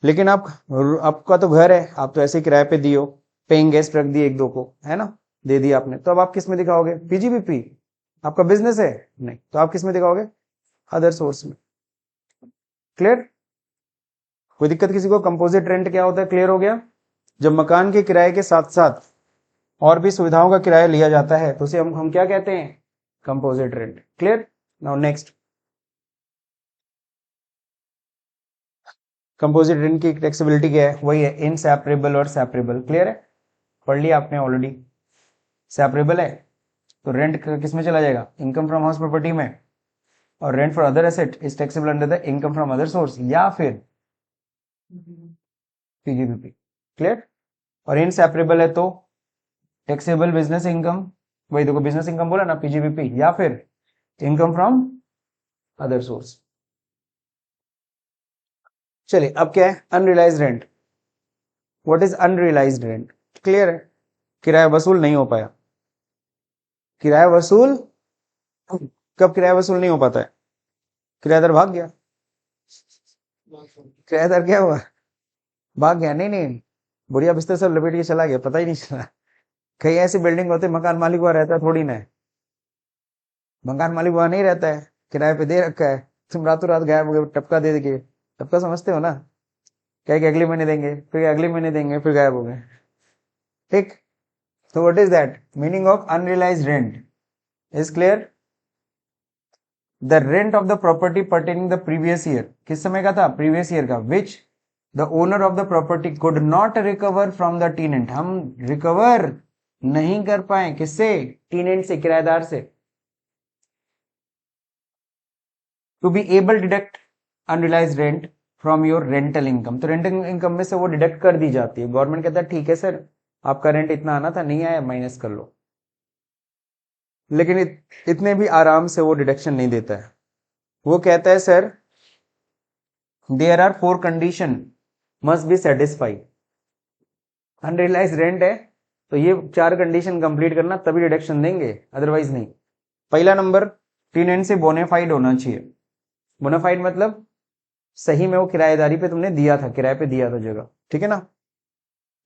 लेकिन आपका तो घर है, आप तो ऐसे किराए पे दियो, पेइंग गेस्ट रख दिए एक दो को, है ना, दे दिया आपने, तो अब आप किस में दिखाओगे, पीजीबीपी। आपका बिजनेस है नहीं, तो आप किस में दिखाओगे, अदर सोर्स में। क्लियर, कोई दिक्कत किसी को। कंपोजिट रेंट क्या होता है, क्लियर हो गया। जब मकान के किराए के साथ साथ और भी सुविधाओं का किराया लिया जाता है तो उसे हम क्या कहते हैं, composite rent. Clear. Now next, composite rent की टैक्सेबिलिटी क्या है, वही है इनसेपरेबल और सेपरेबल। क्लियर है, पढ़ लिया आपने ऑलरेडी। सेपरेबल है तो रेंट किस में चला जाएगा, इनकम फ्रॉम हाउस प्रॉपर्टी में, और rent for other asset is taxable under the income from other source या फिर पीजीबीपी। क्लियर। और इनसेपरेबल है तो टैक्सेबल बिजनेस इनकम, वही देखो बिजनेस इनकम बोला ना, पीजीबीपी, या फिर इनकम फ्रॉम अदर सोर्स। चलिए अब क्या है, unrealised rent. What is unrealised rent, clear है, किराया वसूल नहीं हो पाया। किराया वसूल, कब किराया वसूल नहीं हो पाता है, किराएदार भाग गया। किराएदार क्या हुआ, भाग गया। नहीं नहीं, बुढ़िया बिस्तर सब लपेट के चला गया, पता ही नहीं चला। कई ऐसी बिल्डिंग होते मकान मालिक वहां रहता है थोड़ी ना है, मकान मालिक वहां नहीं रहता है, किराए पे दे रखा है, तुम रातों रात गायब हो गए, टपका दे देंगे। टपका समझते हो ना, क्या कि अगले महीने देंगे, फिर अगले महीने देंगे, फिर गायब हो गए। ठीक। तो what is that meaning of unrealised rent is clear. The rent of the property pertaining the previous year, किस समय का था, प्रीवियस ईयर का, which the owner of the property could not recover from the टीनेंट। हम recover नहीं कर पाए, किससे, टीनेंट से, किराएदार से। To be able deduct unrealise rent from your rental income, तो रेंटल इनकम में से वो डिडक्ट कर दी जाती है। गवर्नमेंट कहता है ठीक है सर, आपका रेंट इतना आना था, नहीं आया, माइनस कर लो। लेकिन इतने भी आराम से वो डिडक्शन नहीं देता है। वो कहता है sir there are 4 condition must be satisfy. Unrealise rent है तो ये 4 कंडीशन कंप्लीट करना तभी डिडक्शन देंगे, अदरवाइज नहीं। पहला नंबर, टेनेंसी बोनाफाइड होना चाहिए। बोनाफाइड मतलब सही में वो किराएदारी पे तुमने दिया था, किराए पे दिया था जगह, ठीक है ना।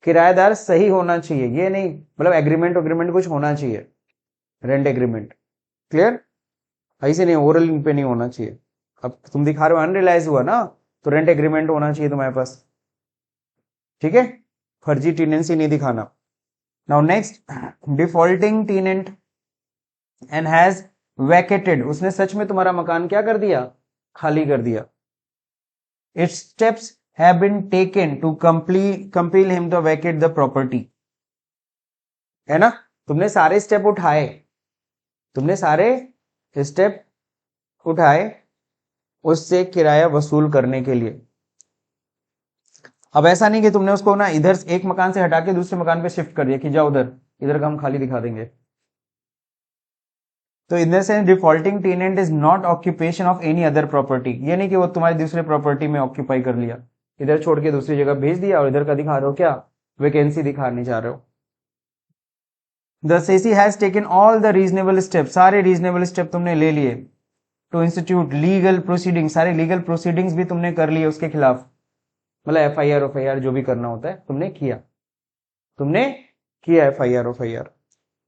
किराएदार सही होना चाहिए, ये नहीं मतलब एग्रीमेंट कुछ होना चाहिए, रेंट एग्रीमेंट, क्लियर। ऐसे नहीं ओरल पे नहीं होना चाहिए। अब तुम दिखा रहे हो अनरियलाइज हुआ ना, तो रेंट एग्रीमेंट होना चाहिए तुम्हारे पास, ठीक है। फर्जी टेनेंसी नहीं दिखाना। Now next, defaulting tenant and has vacated, उसने सच में तुम्हारा मकान क्या कर दिया, खाली कर दिया। Its steps have been taken to compel him to vacate the property, है ना। तुमने सारे स्टेप उठाए, तुमने सारे स्टेप उठाए उससे किराया वसूल करने के लिए। अब ऐसा नहीं कि तुमने उसको ना इधर एक मकान से हटा के दूसरे मकान पे शिफ्ट कर दिया कि जाओ उधर, इधर का हम खाली दिखा देंगे। तो in the sense defaulting tenant is not occupation of any other property, ये नहीं कि वो तुम्हारी दूसरे प्रॉपर्टी में ऑक्यूपाई कर लिया, इधर छोड़ के दूसरी जगह भेज दिया और इधर का दिखा रहे हो क्या, वैकेंसी दिखाने जा रहे हो। The assessee has taken all the reasonable step, सारे रीजनेबल स्टेप तुमने ले लिए। टू इंस्टीट्यूट लीगल प्रोसीडिंग, सारे लीगल प्रोसीडिंग्स भी तुमने कर लिए उसके खिलाफ, मतलब एफआईआर जो भी करना होता है तुमने किया, FIR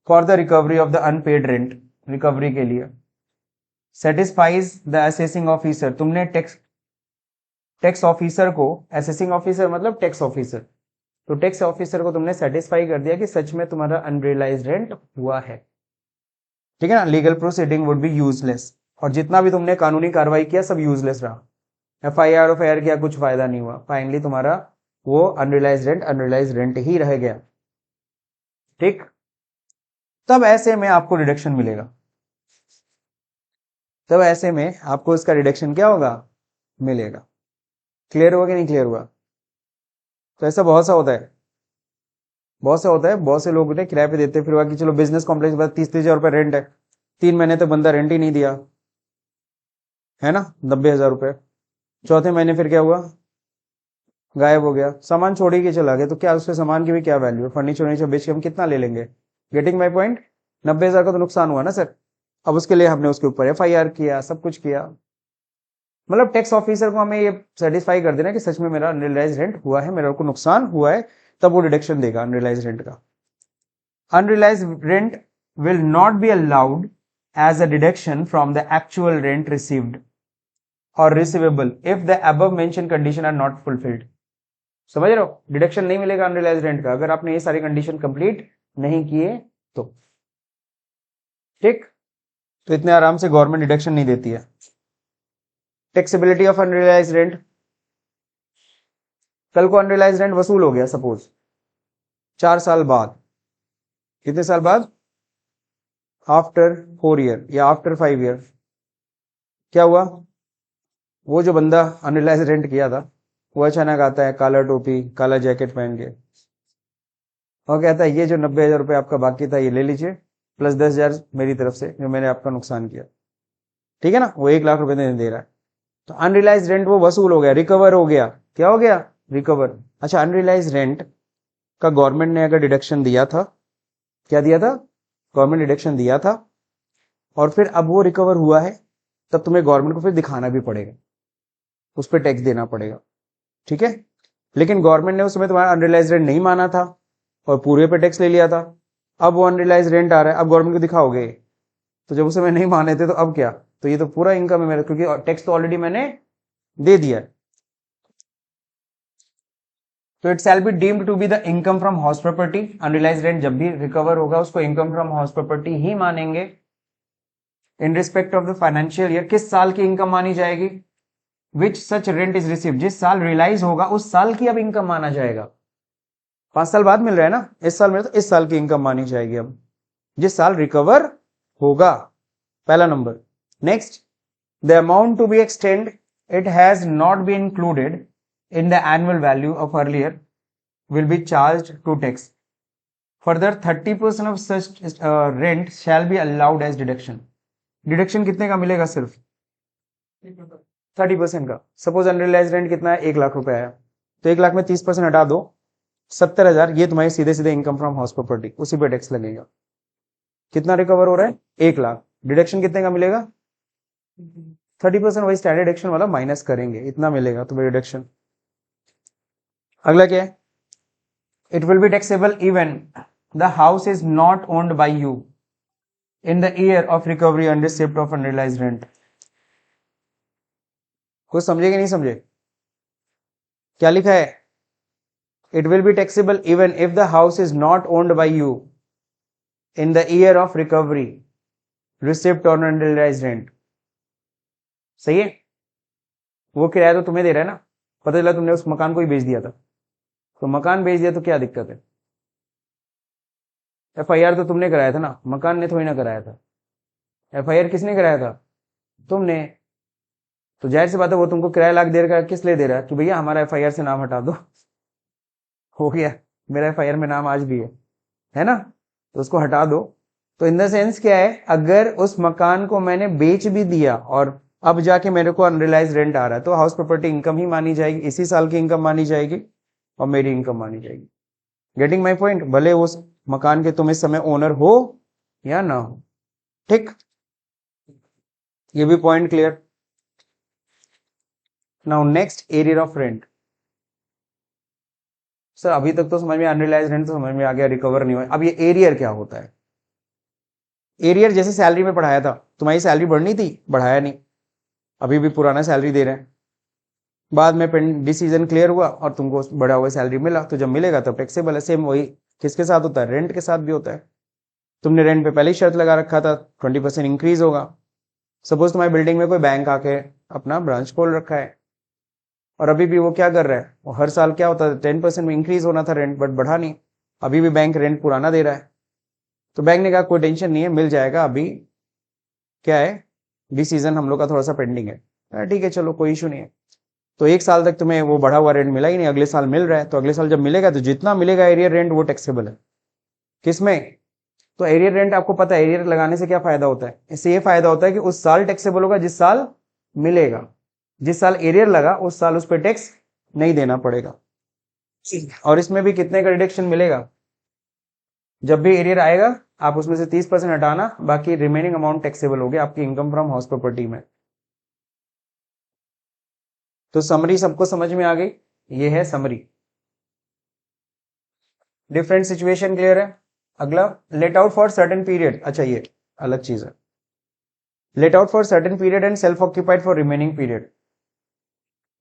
for the recovery of the unpaid rent, recovery के लिए। सेटिस्फाइज द असेसिंग ऑफिसर, तुमने टैक्स ऑफिसर को, असेसिंग ऑफिसर मतलब टैक्स ऑफिसर, तो टैक्स ऑफिसर को तुमने सेटिस्फाई कर दिया कि सच में तुम्हारा अनरियलाइज रेंट हुआ है, ठीक है ना। Legal proceeding would be useless, और जितना भी तुमने कानूनी कार्रवाई किया सब यूजलेस रहा। एफआईआर किया, कुछ फायदा नहीं हुआ, फाइनली तुम्हारा वो अनरियलाइज रेंट ही रह गया, ठीक। तब ऐसे में आपको डिडक्शन मिलेगा, तब ऐसे में आपको इसका डिडक्शन क्या होगा, मिलेगा। क्लियर हुआ कि नहीं क्लियर हुआ। तो ऐसा बहुत सा होता है, बहुत से लोग होते हैं किराए पे देते फिर कि चलो बिजनेस कॉम्प्लेक्स बस 30,000 रुपए रेंट है, 3 महीने तक बंदा रेंट ही नहीं दिया, है ना, 90,000 रुपए। चौथे महीने फिर क्या हुआ, गायब हो गया, सामान छोड़ के चला गया, तो क्या उसके सामान की भी क्या वैल्यू है, फर्नीचर बेच के हम कितना ले लेंगे। गेटिंग माई पॉइंट, 90,000 का तो नुकसान हुआ ना सर। अब उसके लिए हमने उसके ऊपर एफआईआर किया, सब कुछ किया, मतलब टैक्स ऑफिसर को हमें ये सेटिस्फाई कर देना कि सच में मेरा अनरियलाइज रेंट हुआ है, मेरा को नुकसान हुआ है, तब वो डिडक्शन देगा अनरियलाइज रेंट का। Unrealise rent will not be allowed as a deduction from the actual rent received और receivable if the above mention condition are not fulfilled. समझ रहे हो, डिडक्शन नहीं मिलेगा अनरियलाइज रेंट का अगर आपने ये सारी कंडीशन कंप्लीट नहीं किए तो, ठीक। तो इतने आराम से गवर्नमेंट डिडक्शन नहीं देती है। टैक्सेबिलिटी ऑफ अनरियलाइज रेंट, कल को अनरियलाइज रेंट वसूल हो गया सपोज 4 साल बाद, कितने साल बाद, आफ्टर 4 ईयर या आफ्टर 5 ईयर, क्या हुआ, वो जो बंदा अनरियलाइज रेंट किया था वो अचानक आता है काला टोपी काला जैकेट पहन के और कहता है ये जो 90,000 रुपए आपका बाकी था ये ले लीजिए प्लस 10,000 मेरी तरफ से जो मैंने आपका नुकसान किया, ठीक है ना। वो 1 लाख रुपए दे रहा है, तो अनरियलाइज रेंट वो वसूल हो गया, रिकवर हो गया, क्या हो गया, रिकवर। अच्छा, अनरियलाइज रेंट का गवर्नमेंट ने अगर डिडक्शन दिया था, क्या दिया था, गवर्नमेंट डिडक्शन दिया था, और फिर अब वो रिकवर हुआ है, तब तुम्हें गवर्नमेंट को फिर दिखाना भी पड़ेगा, उस पर टैक्स देना पड़ेगा, ठीक है। लेकिन गवर्नमेंट ने उस समय तुम्हारा अनरियलाइज रेंट नहीं माना था और पूरे पे टैक्स ले लिया था, अब वो अनरियलाइज रेंट आ रहा है, अब गवर्नमेंट को दिखाओगे, तो जब उस समय नहीं माने थे तो अब क्या, तो ये तो पूरा इनकम है मेरा, क्योंकि टैक्स तो ऑलरेडी मैंने दे दिया है। तो it shall be deemed to be the income from house property, unrealise rent जब भी रिकवर होगा उसको इनकम फ्रॉम हाउस प्रॉपर्टी ही मानेंगे। In respect of the financial year, किस साल की इनकम मानी जाएगी, which such rent is receive, जिस साल रियलाइज होगा उस साल की अब इनकम माना जाएगा। 5 साल बाद मिल रहा है ना, इस साल में तो इस साल की इनकम मानी जाएगी अब, जिस साल रिकवर होगा, पहला number. Next, The amount to be extended, it has not been included in the annual value of earlier will be charged to tax. Further, 30% of such rent shall be allowed as deduction. Deduction कितने का मिलेगा? सिर्फ 30% का. Suppose unrealise rent कितना है? 1 लाख रुपए है, तो 1 लाख में 30% हटा दो, 70,000. ये तुम्हारी सीधे सीधे इनकम फ्रॉम हाउस प्रॉपर्टी, उसी पे टैक्स लगेगा. कितना रिकवर हो रहा है? 1 लाख. डिडक्शन कितने का मिलेगा? 30%. वही स्टैंडर्ड डिडक्शन वाला माइनस करेंगे, इतना मिलेगा तुम्हें डिडक्शन. अगला क्या है? It will be taxable even the house is not owned by you in the year of recovery and receipt of unrealised rent. कुछ समझे कि नहीं समझे? क्या लिखा है? It will be taxable even if the house is not owned by you in the year of recovery receipt और unrealised rent. सही है? वो किराया तो तुम्हें दे रहा है ना. पता चला तुमने उस मकान को ही बेच दिया था, तो मकान बेच दिया तो क्या दिक्कत है? FIR तो तुमने कराया था ना, मकान ने थोड़ी ना कराया था. FIR किसने कराया था? तुमने. तो जाहिर सी बात है वो तुमको किराया लाख दे रहा है, किस लिए दे रहा है? कि भैया हमारा FIR से नाम हटा दो. हो गया, मेरा FIR में नाम आज भी है ना, तो उसको हटा दो. तो इन द सेंस क्या है, अगर उस मकान को मैंने बेच भी दिया और अब जाके मेरे को अनरियलाइज रेंट आ रहा है, तो हाउस प्रॉपर्टी इनकम ही मानी जाएगी, इसी साल की इनकम मानी जाएगी और मेरी इनकम मानी जाएगी. Getting my point? भले उस मकान के तुम इस समय ओनर हो या ना हो. ठीक, ये भी point clear. Now next, arrear of rent. Sir अभी तक तो समझ में अनरियलाइज रेंट तो समझ में आ गया, रिकवर नहीं हुआ. अब ये एरियर क्या होता है? एरियर जैसे सैलरी में पढ़ाया था, तुम्हारी सैलरी बढ़नी थी, बढ़ाया नहीं, अभी भी पुराना सैलरी दे रहे हैं. बाद में डिसीजन क्लियर हुआ और तुमको बढ़ा हुआ सैलरी मिला, तो जब मिलेगा तब टैक्सेबल है. सेम वही किसके साथ होता है? रेंट के साथ भी होता है. तुमने रेंट पे पहले ही शर्त लगा रखा था 20% इंक्रीज होगा. सपोज तुम्हारी बिल्डिंग में कोई बैंक आके अपना ब्रांच खोल रखा है और अभी भी वो क्या कर रहा है, वो हर साल क्या होता है 10% में इंक्रीज होना था रेंट, बट बढ़ा नहीं. अभी भी बैंक रेंट पुराना दे रहा है. तो बैंक ने कहा कोई टेंशन नहीं है, मिल जाएगा. अभी क्या है, डिसीजन हम लोग का थोड़ा सा पेंडिंग है. ठीक है चलो कोई इशू नहीं है. तो 1 साल तक तुम्हें वो बढ़ा हुआ रेंट मिला ही नहीं, अगले साल मिल रहा है. तो अगले साल जब मिलेगा तो जितना मिलेगा एरियर रेंट वो टैक्सेबल है. किसमें? तो एरियर रेंट आपको पता है एरियर लगाने से क्या फायदा होता है? इससे ये फायदा होता है कि उस साल टैक्सेबल होगा जिस साल मिलेगा. जिस साल एरियर लगा उस साल उस पर टैक्स नहीं देना पड़ेगा. और इसमें भी कितने का रिडक्शन मिलेगा? जब भी एरियर आएगा आप उसमें से 30% हटाना, बाकी रिमेनिंग अमाउंट टैक्सेबल हो गया आपकी इनकम फ्रॉम हाउस प्रॉपर्टी में. तो समरी सबको समझ में आ गई? ये है समरी. डिफरेंट सिचुएशन क्लियर है? अगला, late out for certain period. अच्छा ये अलग चीज है. Late out for certain period and self occupied for remaining period.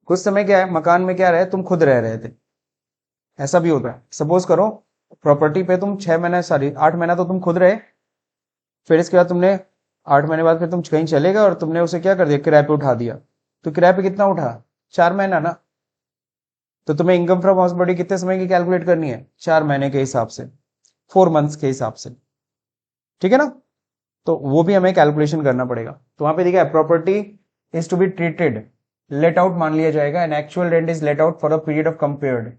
कुछ समय क्या है, मकान में क्या रहे, तुम खुद रह रहे थे. ऐसा भी होता है. सपोज करो प्रॉपर्टी पे तुम 6 महीना 8 महीना तो तुम खुद रहे, फिर इसके बाद तुमने 8 महीने बाद फिर तुम कहीं चले गए और तुमने उसे क्या कर दिया, किराए पे उठा दिया. तो किराए पे कितना उठा? 4 महीना ना. तो तुम्हें इनकम फ्रॉम हाउस प्रॉपर्टी कितने समय की कैलकुलेट करनी है? 4 महीने के हिसाब से, 4 मंथ्स के हिसाब से. ठीक है ना? तो वो भी हमें कैलकुलेशन करना पड़ेगा. तो वहां पे देखिए property is to be treated let out मान लिया जाएगा and actual rent is let out for a period of compared.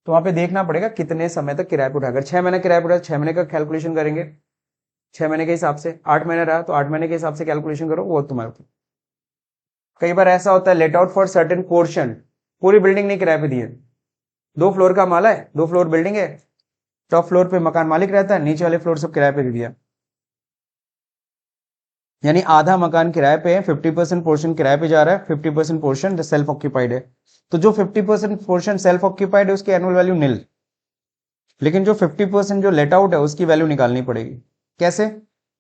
तो वहां पे देखना पड़ेगा कितने समय तक किराए पे उठा. अगर 6 महीने किराए पे उठा, 6 महीने का कैलकुलेशन करेंगे 6 महीने के हिसाब से. 8 महीने रहा तो 8 महीने के हिसाब से कैलकुलेशन करो, वो तुम्हारे ऊपर. कई बार ऐसा होता है late out for certain portion, पूरी बिल्डिंग नहीं किराए पे दी है. 2 फ्लोर का माला है, 2 फ्लोर बिल्डिंग है, टॉप फ्लोर पे मकान मालिक रहता है, नीचे वाले फ्लोर सब किराए पे दे दिया. यानी आधा मकान किराए पे है, 50% पोर्शन किराए पे जा रहा है, 50% पोर्शन सेल्फ ऑक्यूपाइड है. तो जो 50% पोर्शन सेल्फ ऑक्यूपाइड है उसकी एनुअल वैल्यू निल, लेकिन जो 50% जो लेट आउट है उसकी वैल्यू निकालनी पड़ेगी. कैसे?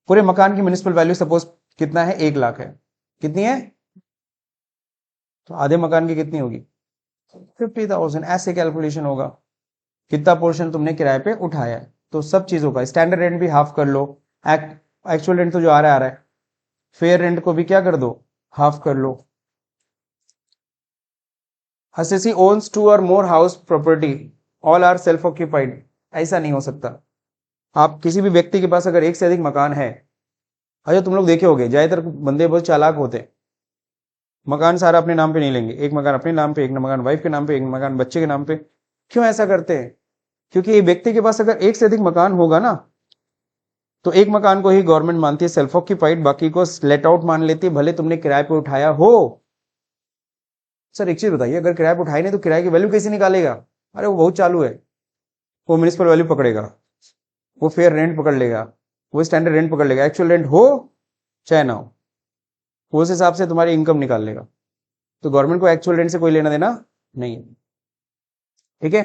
पूरे मकान की म्युनिसिपल वैल्यू सपोज कितना है, 1 लाख है. कितनी है? तो आधे मकान की कितनी होगी? 50,000. ऐसे कैलकुलेशन होगा कितना पोर्शन तुमने किराए पे उठाया है. तो सब चीजों का स्टैंडर्ड रेंट भी हाफ कर लो, एक्चुअल रेंट तो जो आ रहा है, फेयर रेंट को भी क्या कर दो, हाफ कर लो. Assessee owns 2 or more house property, all are self occupied. ऐसा नहीं हो सकता. आप किसी भी व्यक्ति के पास अगर एक से अधिक मकान है, अच्छा तुम लोग देखे होगे ज्यादातर बंदे बहुत चालाक होते हैं, मकान सारा अपने नाम पे नहीं लेंगे, एक मकान अपने नाम पे, एक मकान वाइफ के नाम पे, एक मकान बच्चे के नाम पे। क्यों ऐसा करते हैं? क्योंकि एक व्यक्ति के पास अगर एक से अधिक मकान होगा ना, तो एक मकान को ही गवर्नमेंट मानती है सेल्फ ऑक्यूपाइड, बाकी को लेट आउट मान लेती है, भले तुमने किराए पे उठाया हो। सर एक चीज बताइए, अगर किराए पे उठाई नहीं तो किराए की वैल्यू कैसे निकालेगा? अरे वो बहुत चालू है, वो म्यूनिसिपल वैल्यू पकड़ेगा, वो फेयर रेंट पकड़ लेगा, वो स्टैंडर्ड रेंट पकड़ लेगा, एक्चुअल रेंट हो चाहे ना हो, वो उस हिसाब से तुम्हारी इनकम निकाल लेगा। तो गवर्नमेंट को एक्चुअल रेंट से कोई लेना देना नहीं है, ठीक है।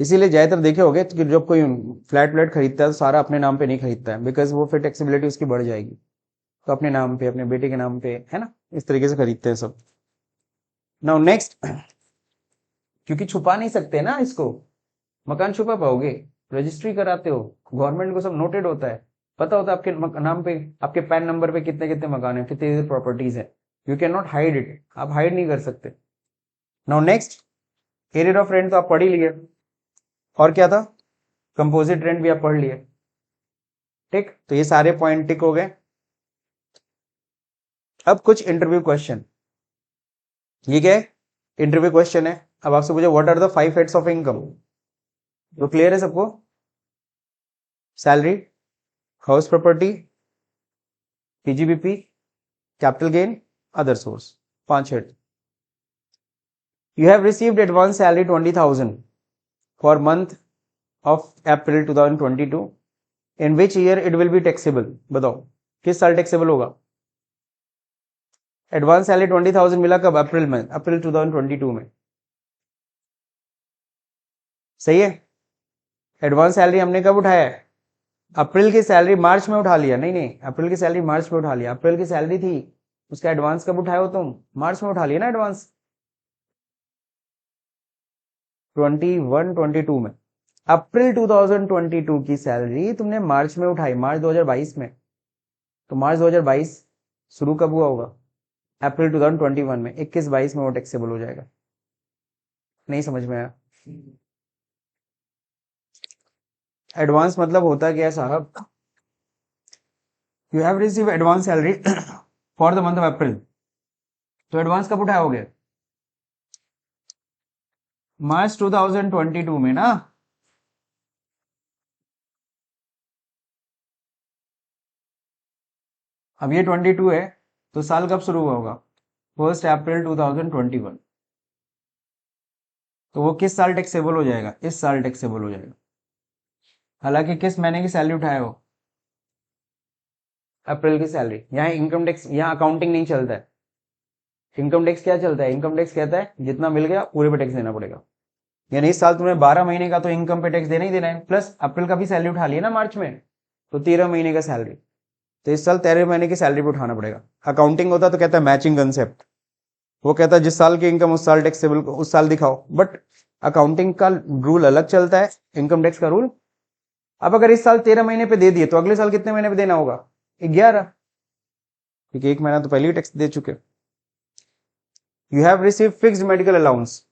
इसीलिए ज्यादातर देखे होगे कि जब कोई फ्लैट व्लैट खरीदता है तो सारा अपने नाम पे नहीं खरीदता है, बिकॉज वो फिर टैक्सेबिलिटी उसकी बढ़ जाएगी। तो अपने नाम पे, अपने बेटे के नाम पे, है ना, इस तरीके से खरीदते हैं सब। नाउ नेक्स्ट, क्योंकि छुपा नहीं सकते ना इसको, मकान छुपा पाओगे? रजिस्ट्री कराते हो, गवर्नमेंट को सब नोटेड होता है, पता होता है आपके नाम पे, आपके पैन नंबर पे कितने कितने मकान है, कितने प्रॉपर्टीज है। You can not hide it, आप हाइड नहीं कर सकते। Now next, arrear of rent तो आप पढ़ ही लिए, और क्या था? कंपोजिट रेंट भी आप पढ़ लिए, ठीक। तो ये सारे पॉइंट टिक हो गए। अब कुछ इंटरव्यू क्वेश्चन, ये क्या है? इंटरव्यू क्वेश्चन है। अब आपसे पूछे what are the 5 heads of income, तो क्लियर है सबको? Salary, house property, PGBP, capital gain, other source, 5 head. You have received advance salary 20,000 for month of April 2022, in which year it will be taxable? बताओ किस साल taxable होगा? Advance salary 20,000 मिला कब? अप्रैल में, अप्रैल 2022 में, सही है। एडवांस सैलरी हमने कब उठाया है? अप्रैल की सैलरी मार्च में उठा लिया? नहीं नहीं, अप्रैल की सैलरी मार्च में उठा लिया। अप्रैल की सैलरी थी, उसका एडवांस कब उठाए हो तुम? मार्च में उठा लिया ना एडवांस, 21-22 में। अप्रैल 2022 की सैलरी तुमने मार्च में उठाई, मार्च 2022 में। तो मार्च 2022 शुरू कब हुआ होगा? अप्रैल 2021 में, 21-22 में वो टैक्सेबल हो जाएगा। नहीं समझ में आया? एडवांस मतलब होता क्या है साहब? You have receive advance salary for the month of अप्रैल, तो एडवांस कब उठाओगे? मार्च 2022 में ना। अब ये 22 है, तो साल कब शुरू हुआ होगा? 1 अप्रैल 2021। तो वो किस साल टैक्सेबल हो जाएगा? इस साल टैक्सेबल हो जाएगा। हालांकि किस महीने की सैलरी उठाए हो? अप्रैल की सैलरी। यहाँ इनकम टैक्स, यहाँ अकाउंटिंग नहीं चलता है। इनकम टैक्स क्या चलता है? इनकम टैक्स कहता है जितना मिल गया पूरे पे टैक्स देना पड़ेगा। यानी इस साल तुम्हें 12 महीने का तो इनकम पे टैक्स देना ही देना है, प्लस अप्रैल का भी सैलरी उठा लिया ना मार्च में, तो 13 महीने का सैलरी, तो इस साल 13 महीने की सैलरी पे उठाना पड़ेगा। अकाउंटिंग होता तो कहता है मैचिंग कंसेप्ट, वो कहता है जिस साल की इनकम उस साल टैक्सेबल उस साल दिखाओ, बट अकाउंटिंग का रूल अलग चलता है, इनकम टैक्स का रूल। अब अगर इस साल 13 महीने पे दे दिए तो अगले साल कितने महीने पे देना होगा? 11, क्योंकि एक महीना तो पहले ही टैक्स दे चुके। You have receive fixed medical allowance,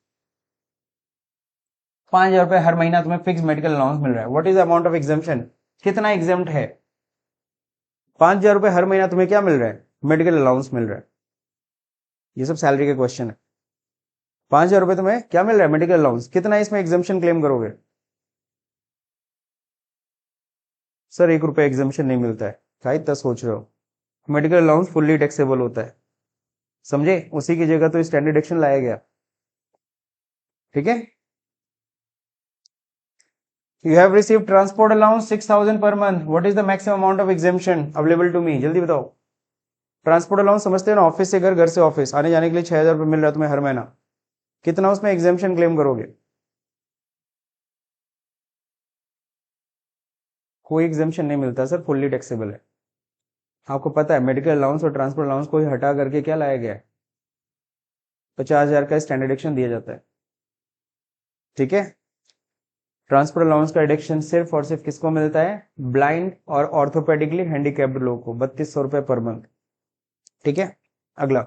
5,000 रुपए हर महीना तुम्हें फिक्स मेडिकल अलाउंस मिल रहा है। What is the amount of exemption? कितना एग्जाम्प्ट है? 5,000 रुपए हर महीना तुम्हें क्या मिल रहा है? मेडिकल अलाउंस मिल रहा है। ये सब सैलरी के क्वेश्चन है। 5,000 रुपए तुम्हें क्या मिल रहा है? Medical allowance. कितना इसमें एग्जाम्पशन क्लेम करोगे? सर 1 रुपए एग्जाम्पशन नहीं मिलता है, क्या इतना सोच रहे हो? मेडिकल अलाउंस फुल्ली टैक्सेबल होता है, समझे? उसी की जगह तो स्टैंडर्ड डिडक्शन लाया गया, ठीक है। You have received transport allowance 6,000 per month. What is the maximum amount of exemption available to me? जल्दी बताओ। ट्रांसपोर्ट अलाउंस समझते हो ना, ऑफिस से घर, घर से ऑफिस आने जाने के लिए 6,000 रुपए मिल रहा है तुम्हें हर महीना। कितना उसमें एग्जेम्पशन क्लेम करोगे? कोई एग्जेम्पशन नहीं मिलता सर, फुल्ली टैक्सेबल है। आपको पता है मेडिकल अलाउंस और ट्रांसपोर्ट अलाउंस को ही हटा करके क्या लाया गया है? 50,000 का स्टैंडर्ड डिडक्शन दिया जाता है, ठीक है। ट्रांसपोर्ट अलाउंस का डिडक्शन सिर्फ और सिर्फ किसको मिलता है? ब्लाइंड और ऑर्थोपेडिकली हैंडीकैप्ड लोगों को, 3200 रुपए पर मंथ, ठीक है। अगला,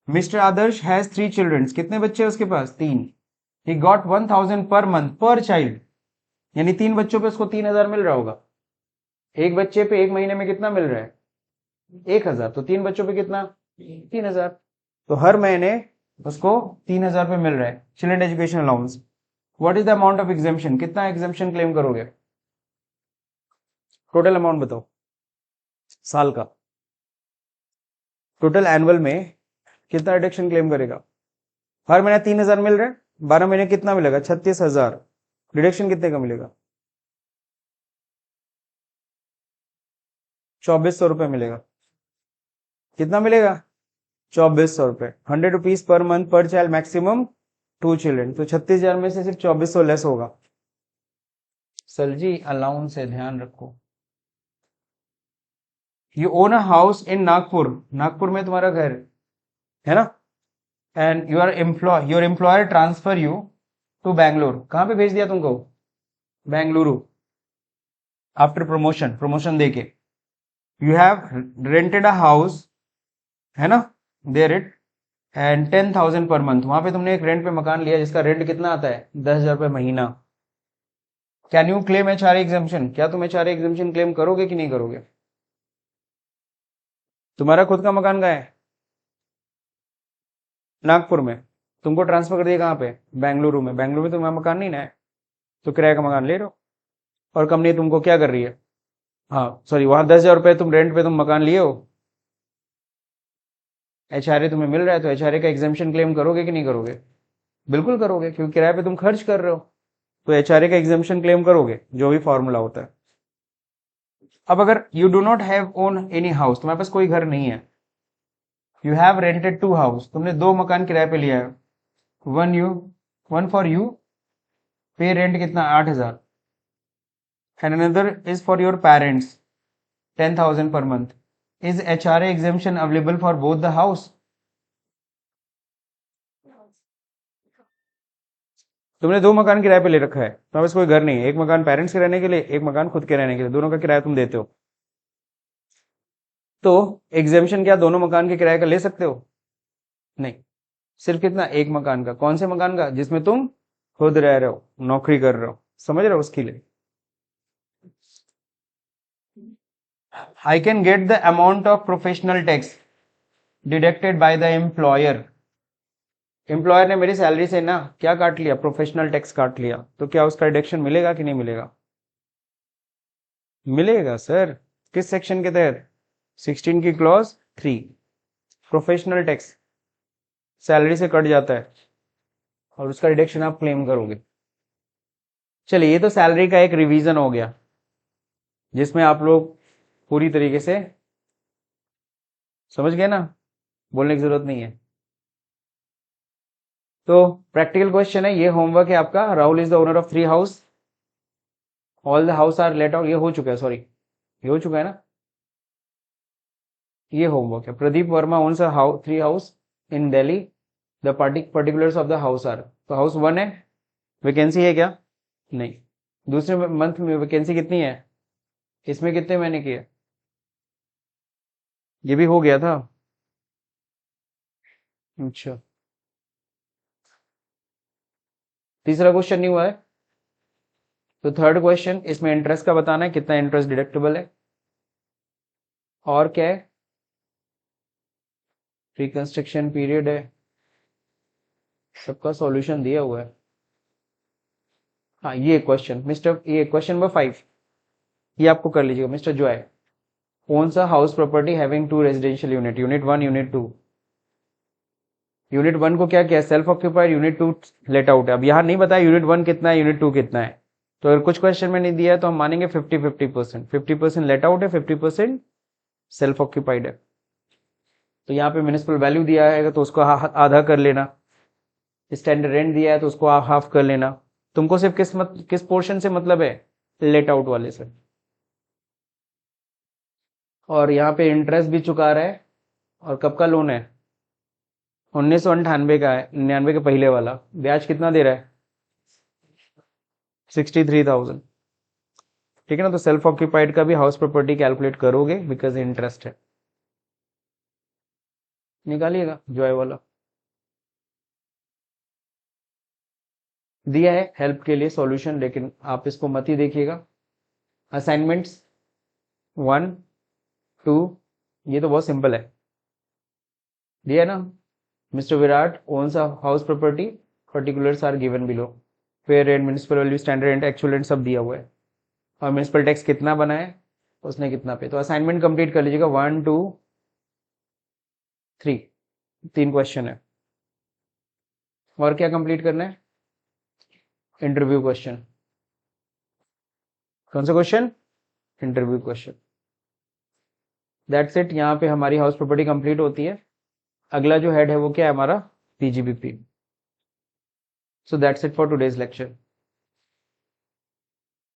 मिस्टर आदर्श हैज 3 चिल्ड्रन। कितने बच्चे हैं उसके पास? 3। ही गॉट 1,000 पर मंथ पर चाइल्ड, यानी 3 बच्चों पे उसको 3,000 मिल रहा होगा। एक बच्चे पे एक महीने में कितना मिल रहा है? 1,000। तो 3 बच्चों पे कितना? 3,000। तो हर महीने उसको 3,000 रुपये मिल रहा है children education allowance. What is the amount of exemption, कितना एग्जामेशन क्लेम करोगे? टोटल अमाउंट बताओ साल का, टोटल एनुअल में कितना रिडक्शन क्लेम करेगा? हर महीने 3,000 मिल रहा है, 12 महीने कितना मिलेगा? 36,000। डिडक्शन कितने का मिलेगा? 2,400 रुपये मिलेगा। कितना मिलेगा? 2,400 रुपये। 100 रुपीज पर मंथ पर चाइल्ड, मैक्सिमम 2 चिल्ड्रन। तो 36,000 में से सिर्फ 2,400 लेस होगा। सर जी अलाउंस है, ध्यान रखो। You own a house in Nagpur, Nagpur में तुम्हारा घर है ना, and your employer transfer you to Bangalore. कहां पे भेज दिया तुमको? बेंगलुरु। आफ्टर प्रमोशन, प्रमोशन देके you have rented a house, है ना, there it, and 10,000 per month. वहां पे तुमने एक रेंट पे मकान लिया जिसका रेंट कितना आता है? 10,000 रुपये महीना। Can you claim HRA exemption? क्या तुम एचआरए एग्जाम्पशन क्लेम करोगे कि नहीं करोगे? तुम्हारा खुद का मकान कहाँ है? नागपुर में। तुमको ट्रांसफर कर दिया कहाँ पे? बेंगलुरु में। बेंगलुरु में तुम्हारा मकान नहीं ना है, तो किराए का मकान ले रहे हो, और कंपनी तुमको क्या कर रही है? हाँ सॉरी, वहां 10,000 रुपये तुम रेंट पे तुम मकान लिए हो, एचआरए तुम्हें मिल रहा है, तो एचआरए का एग्जाम्पशन क्लेम करोगे कि नहीं करोगे? बिल्कुल करोगे, क्योंकि किराए पे तुम खर्च कर रहे हो, तो एचआरए का एग्जाम्पशन क्लेम करोगे, जो भी फॉर्मूला होता है। अब अगर you do not have own any house, तुम्हारे पास कोई घर नहीं है, यू हैव रेंटेड 2 हाउस, तुमने 2 मकान किराए पे लिया है, वन फॉर यू, पे रेंट कितना? 8,000, and another is for your parents 10,000 per month. Is HRA exemption available for both the house? तुमने 2 मकान किराए पे ले रखा है, तुम्हारे पास कोई घर नहीं है, एक मकान पेरेंट्स के रहने के लिए, एक मकान खुद के रहने के लिए, दोनों का किराया तुम देते हो, तो एग्जाम्पशन क्या दोनों मकान के किराए का ले सकते हो? नहीं, सिर्फ कितना? एक मकान का। कौन से मकान का? जिसमें तुम खुद रह रहे हो, नौकरी कर रहे हो, समझ रहे हो, उसके लिए। I can get the amount of professional tax deducted by the employer. Employer ने मेरी सैलरी से ना क्या काट लिया? प्रोफेशनल टैक्स काट लिया, तो क्या उसका डिडक्शन मिलेगा कि नहीं मिलेगा? मिलेगा सर। किस सेक्शन के तहत? 16 की क्लॉज 3। प्रोफेशनल टैक्स सैलरी से कट जाता है, और उसका डिडक्शन आप क्लेम करोगे। चलिए, ये तो सैलरी का एक रिवीजन हो गया, जिसमें आप लोग पूरी तरीके से समझ गए ना, बोलने की जरूरत नहीं है। तो प्रैक्टिकल क्वेश्चन है, ये होमवर्क है आपका। Rahul is the owner of 3 house, all the house are let out. ये हो चुका है, सॉरी, ये हो चुका है ना, ये होमवर्क है। Pradeep Verma owns a 3 house in Delhi, the particulars of the house are. तो हाउस 1 है, वैकेंसी है क्या? नहीं। दूसरे मंथ में वैकेंसी कितनी है? इसमें कितने महीने की है? ये भी हो गया था। अच्छा, तीसरा क्वेश्चन नहीं हुआ है, तो थर्ड क्वेश्चन, इसमें इंटरेस्ट का बताना है, कितना इंटरेस्ट डिडक्टेबल है, और क्या है, रिकंस्ट्रक्शन पीरियड है, सबका सॉल्यूशन दिया हुआ है। हाँ, ये क्वेश्चन ये क्वेश्चन नंबर 5, ये आपको कर लीजिएगा। Mister Joy owns a house property having 2 residential unit, unit 1, unit 2। Unit 1 को क्या किया? Self occupied, unit 2 let out है। अब यहाँ नहीं बताया यूनिट 1 कितना है, यूनिट 2 कितना है, तो अगर कुछ क्वेश्चन में नहीं दिया है तो हम मानेंगे 50-50%। 50% लेट आउट है, 50% सेल्फ ऑक्यूपाइड है। तो यहाँ पे म्यूनिसिपल वैल्यू दिया है तो उसको आधा कर लेना, स्टैंडर्ड रेंट दिया है तो उसको हाफ कर लेना। तुमको सिर्फ किस पोर्शन से मतलब है? लेट आउट वाले से। और यहाँ पे इंटरेस्ट भी चुका रहा है, और कब का लोन है? 1998 का है, 99 के पहले वाला। ब्याज कितना दे रहा है? 63,000। ठीक है ना, तो सेल्फ ऑक्यूपाइड का भी हाउस प्रॉपर्टी कैलकुलेट करोगे, बिकॉज इंटरेस्ट है। निकालिएगा जॉय वाला, दिया है हेल्प के लिए सॉल्यूशन, लेकिन आप इसको मत ही देखिएगा। असाइनमेंट्स 1, 2, ये तो बहुत सिंपल है। दिया ना, mister Virat owns a house property, particulars are given below, fair rent, municipal value, standard rent, actual rent सब दिया हुआ है, और म्यूनिसिपल टैक्स कितना बना है, उसने कितना पे। तो असाइनमेंट कंप्लीट कर लीजिएगा, 1 2 3, 3 क्वेश्चन है। और क्या कंप्लीट करना है, इंटरव्यू क्वेश्चन। कौन सा question, interview question. That's it, यहाँ पे हमारी हाउस प्रॉपर्टी कंप्लीट होती है। अगला जो हेड है वो क्या है हमारा, PGBP. So that's it for today's lecture.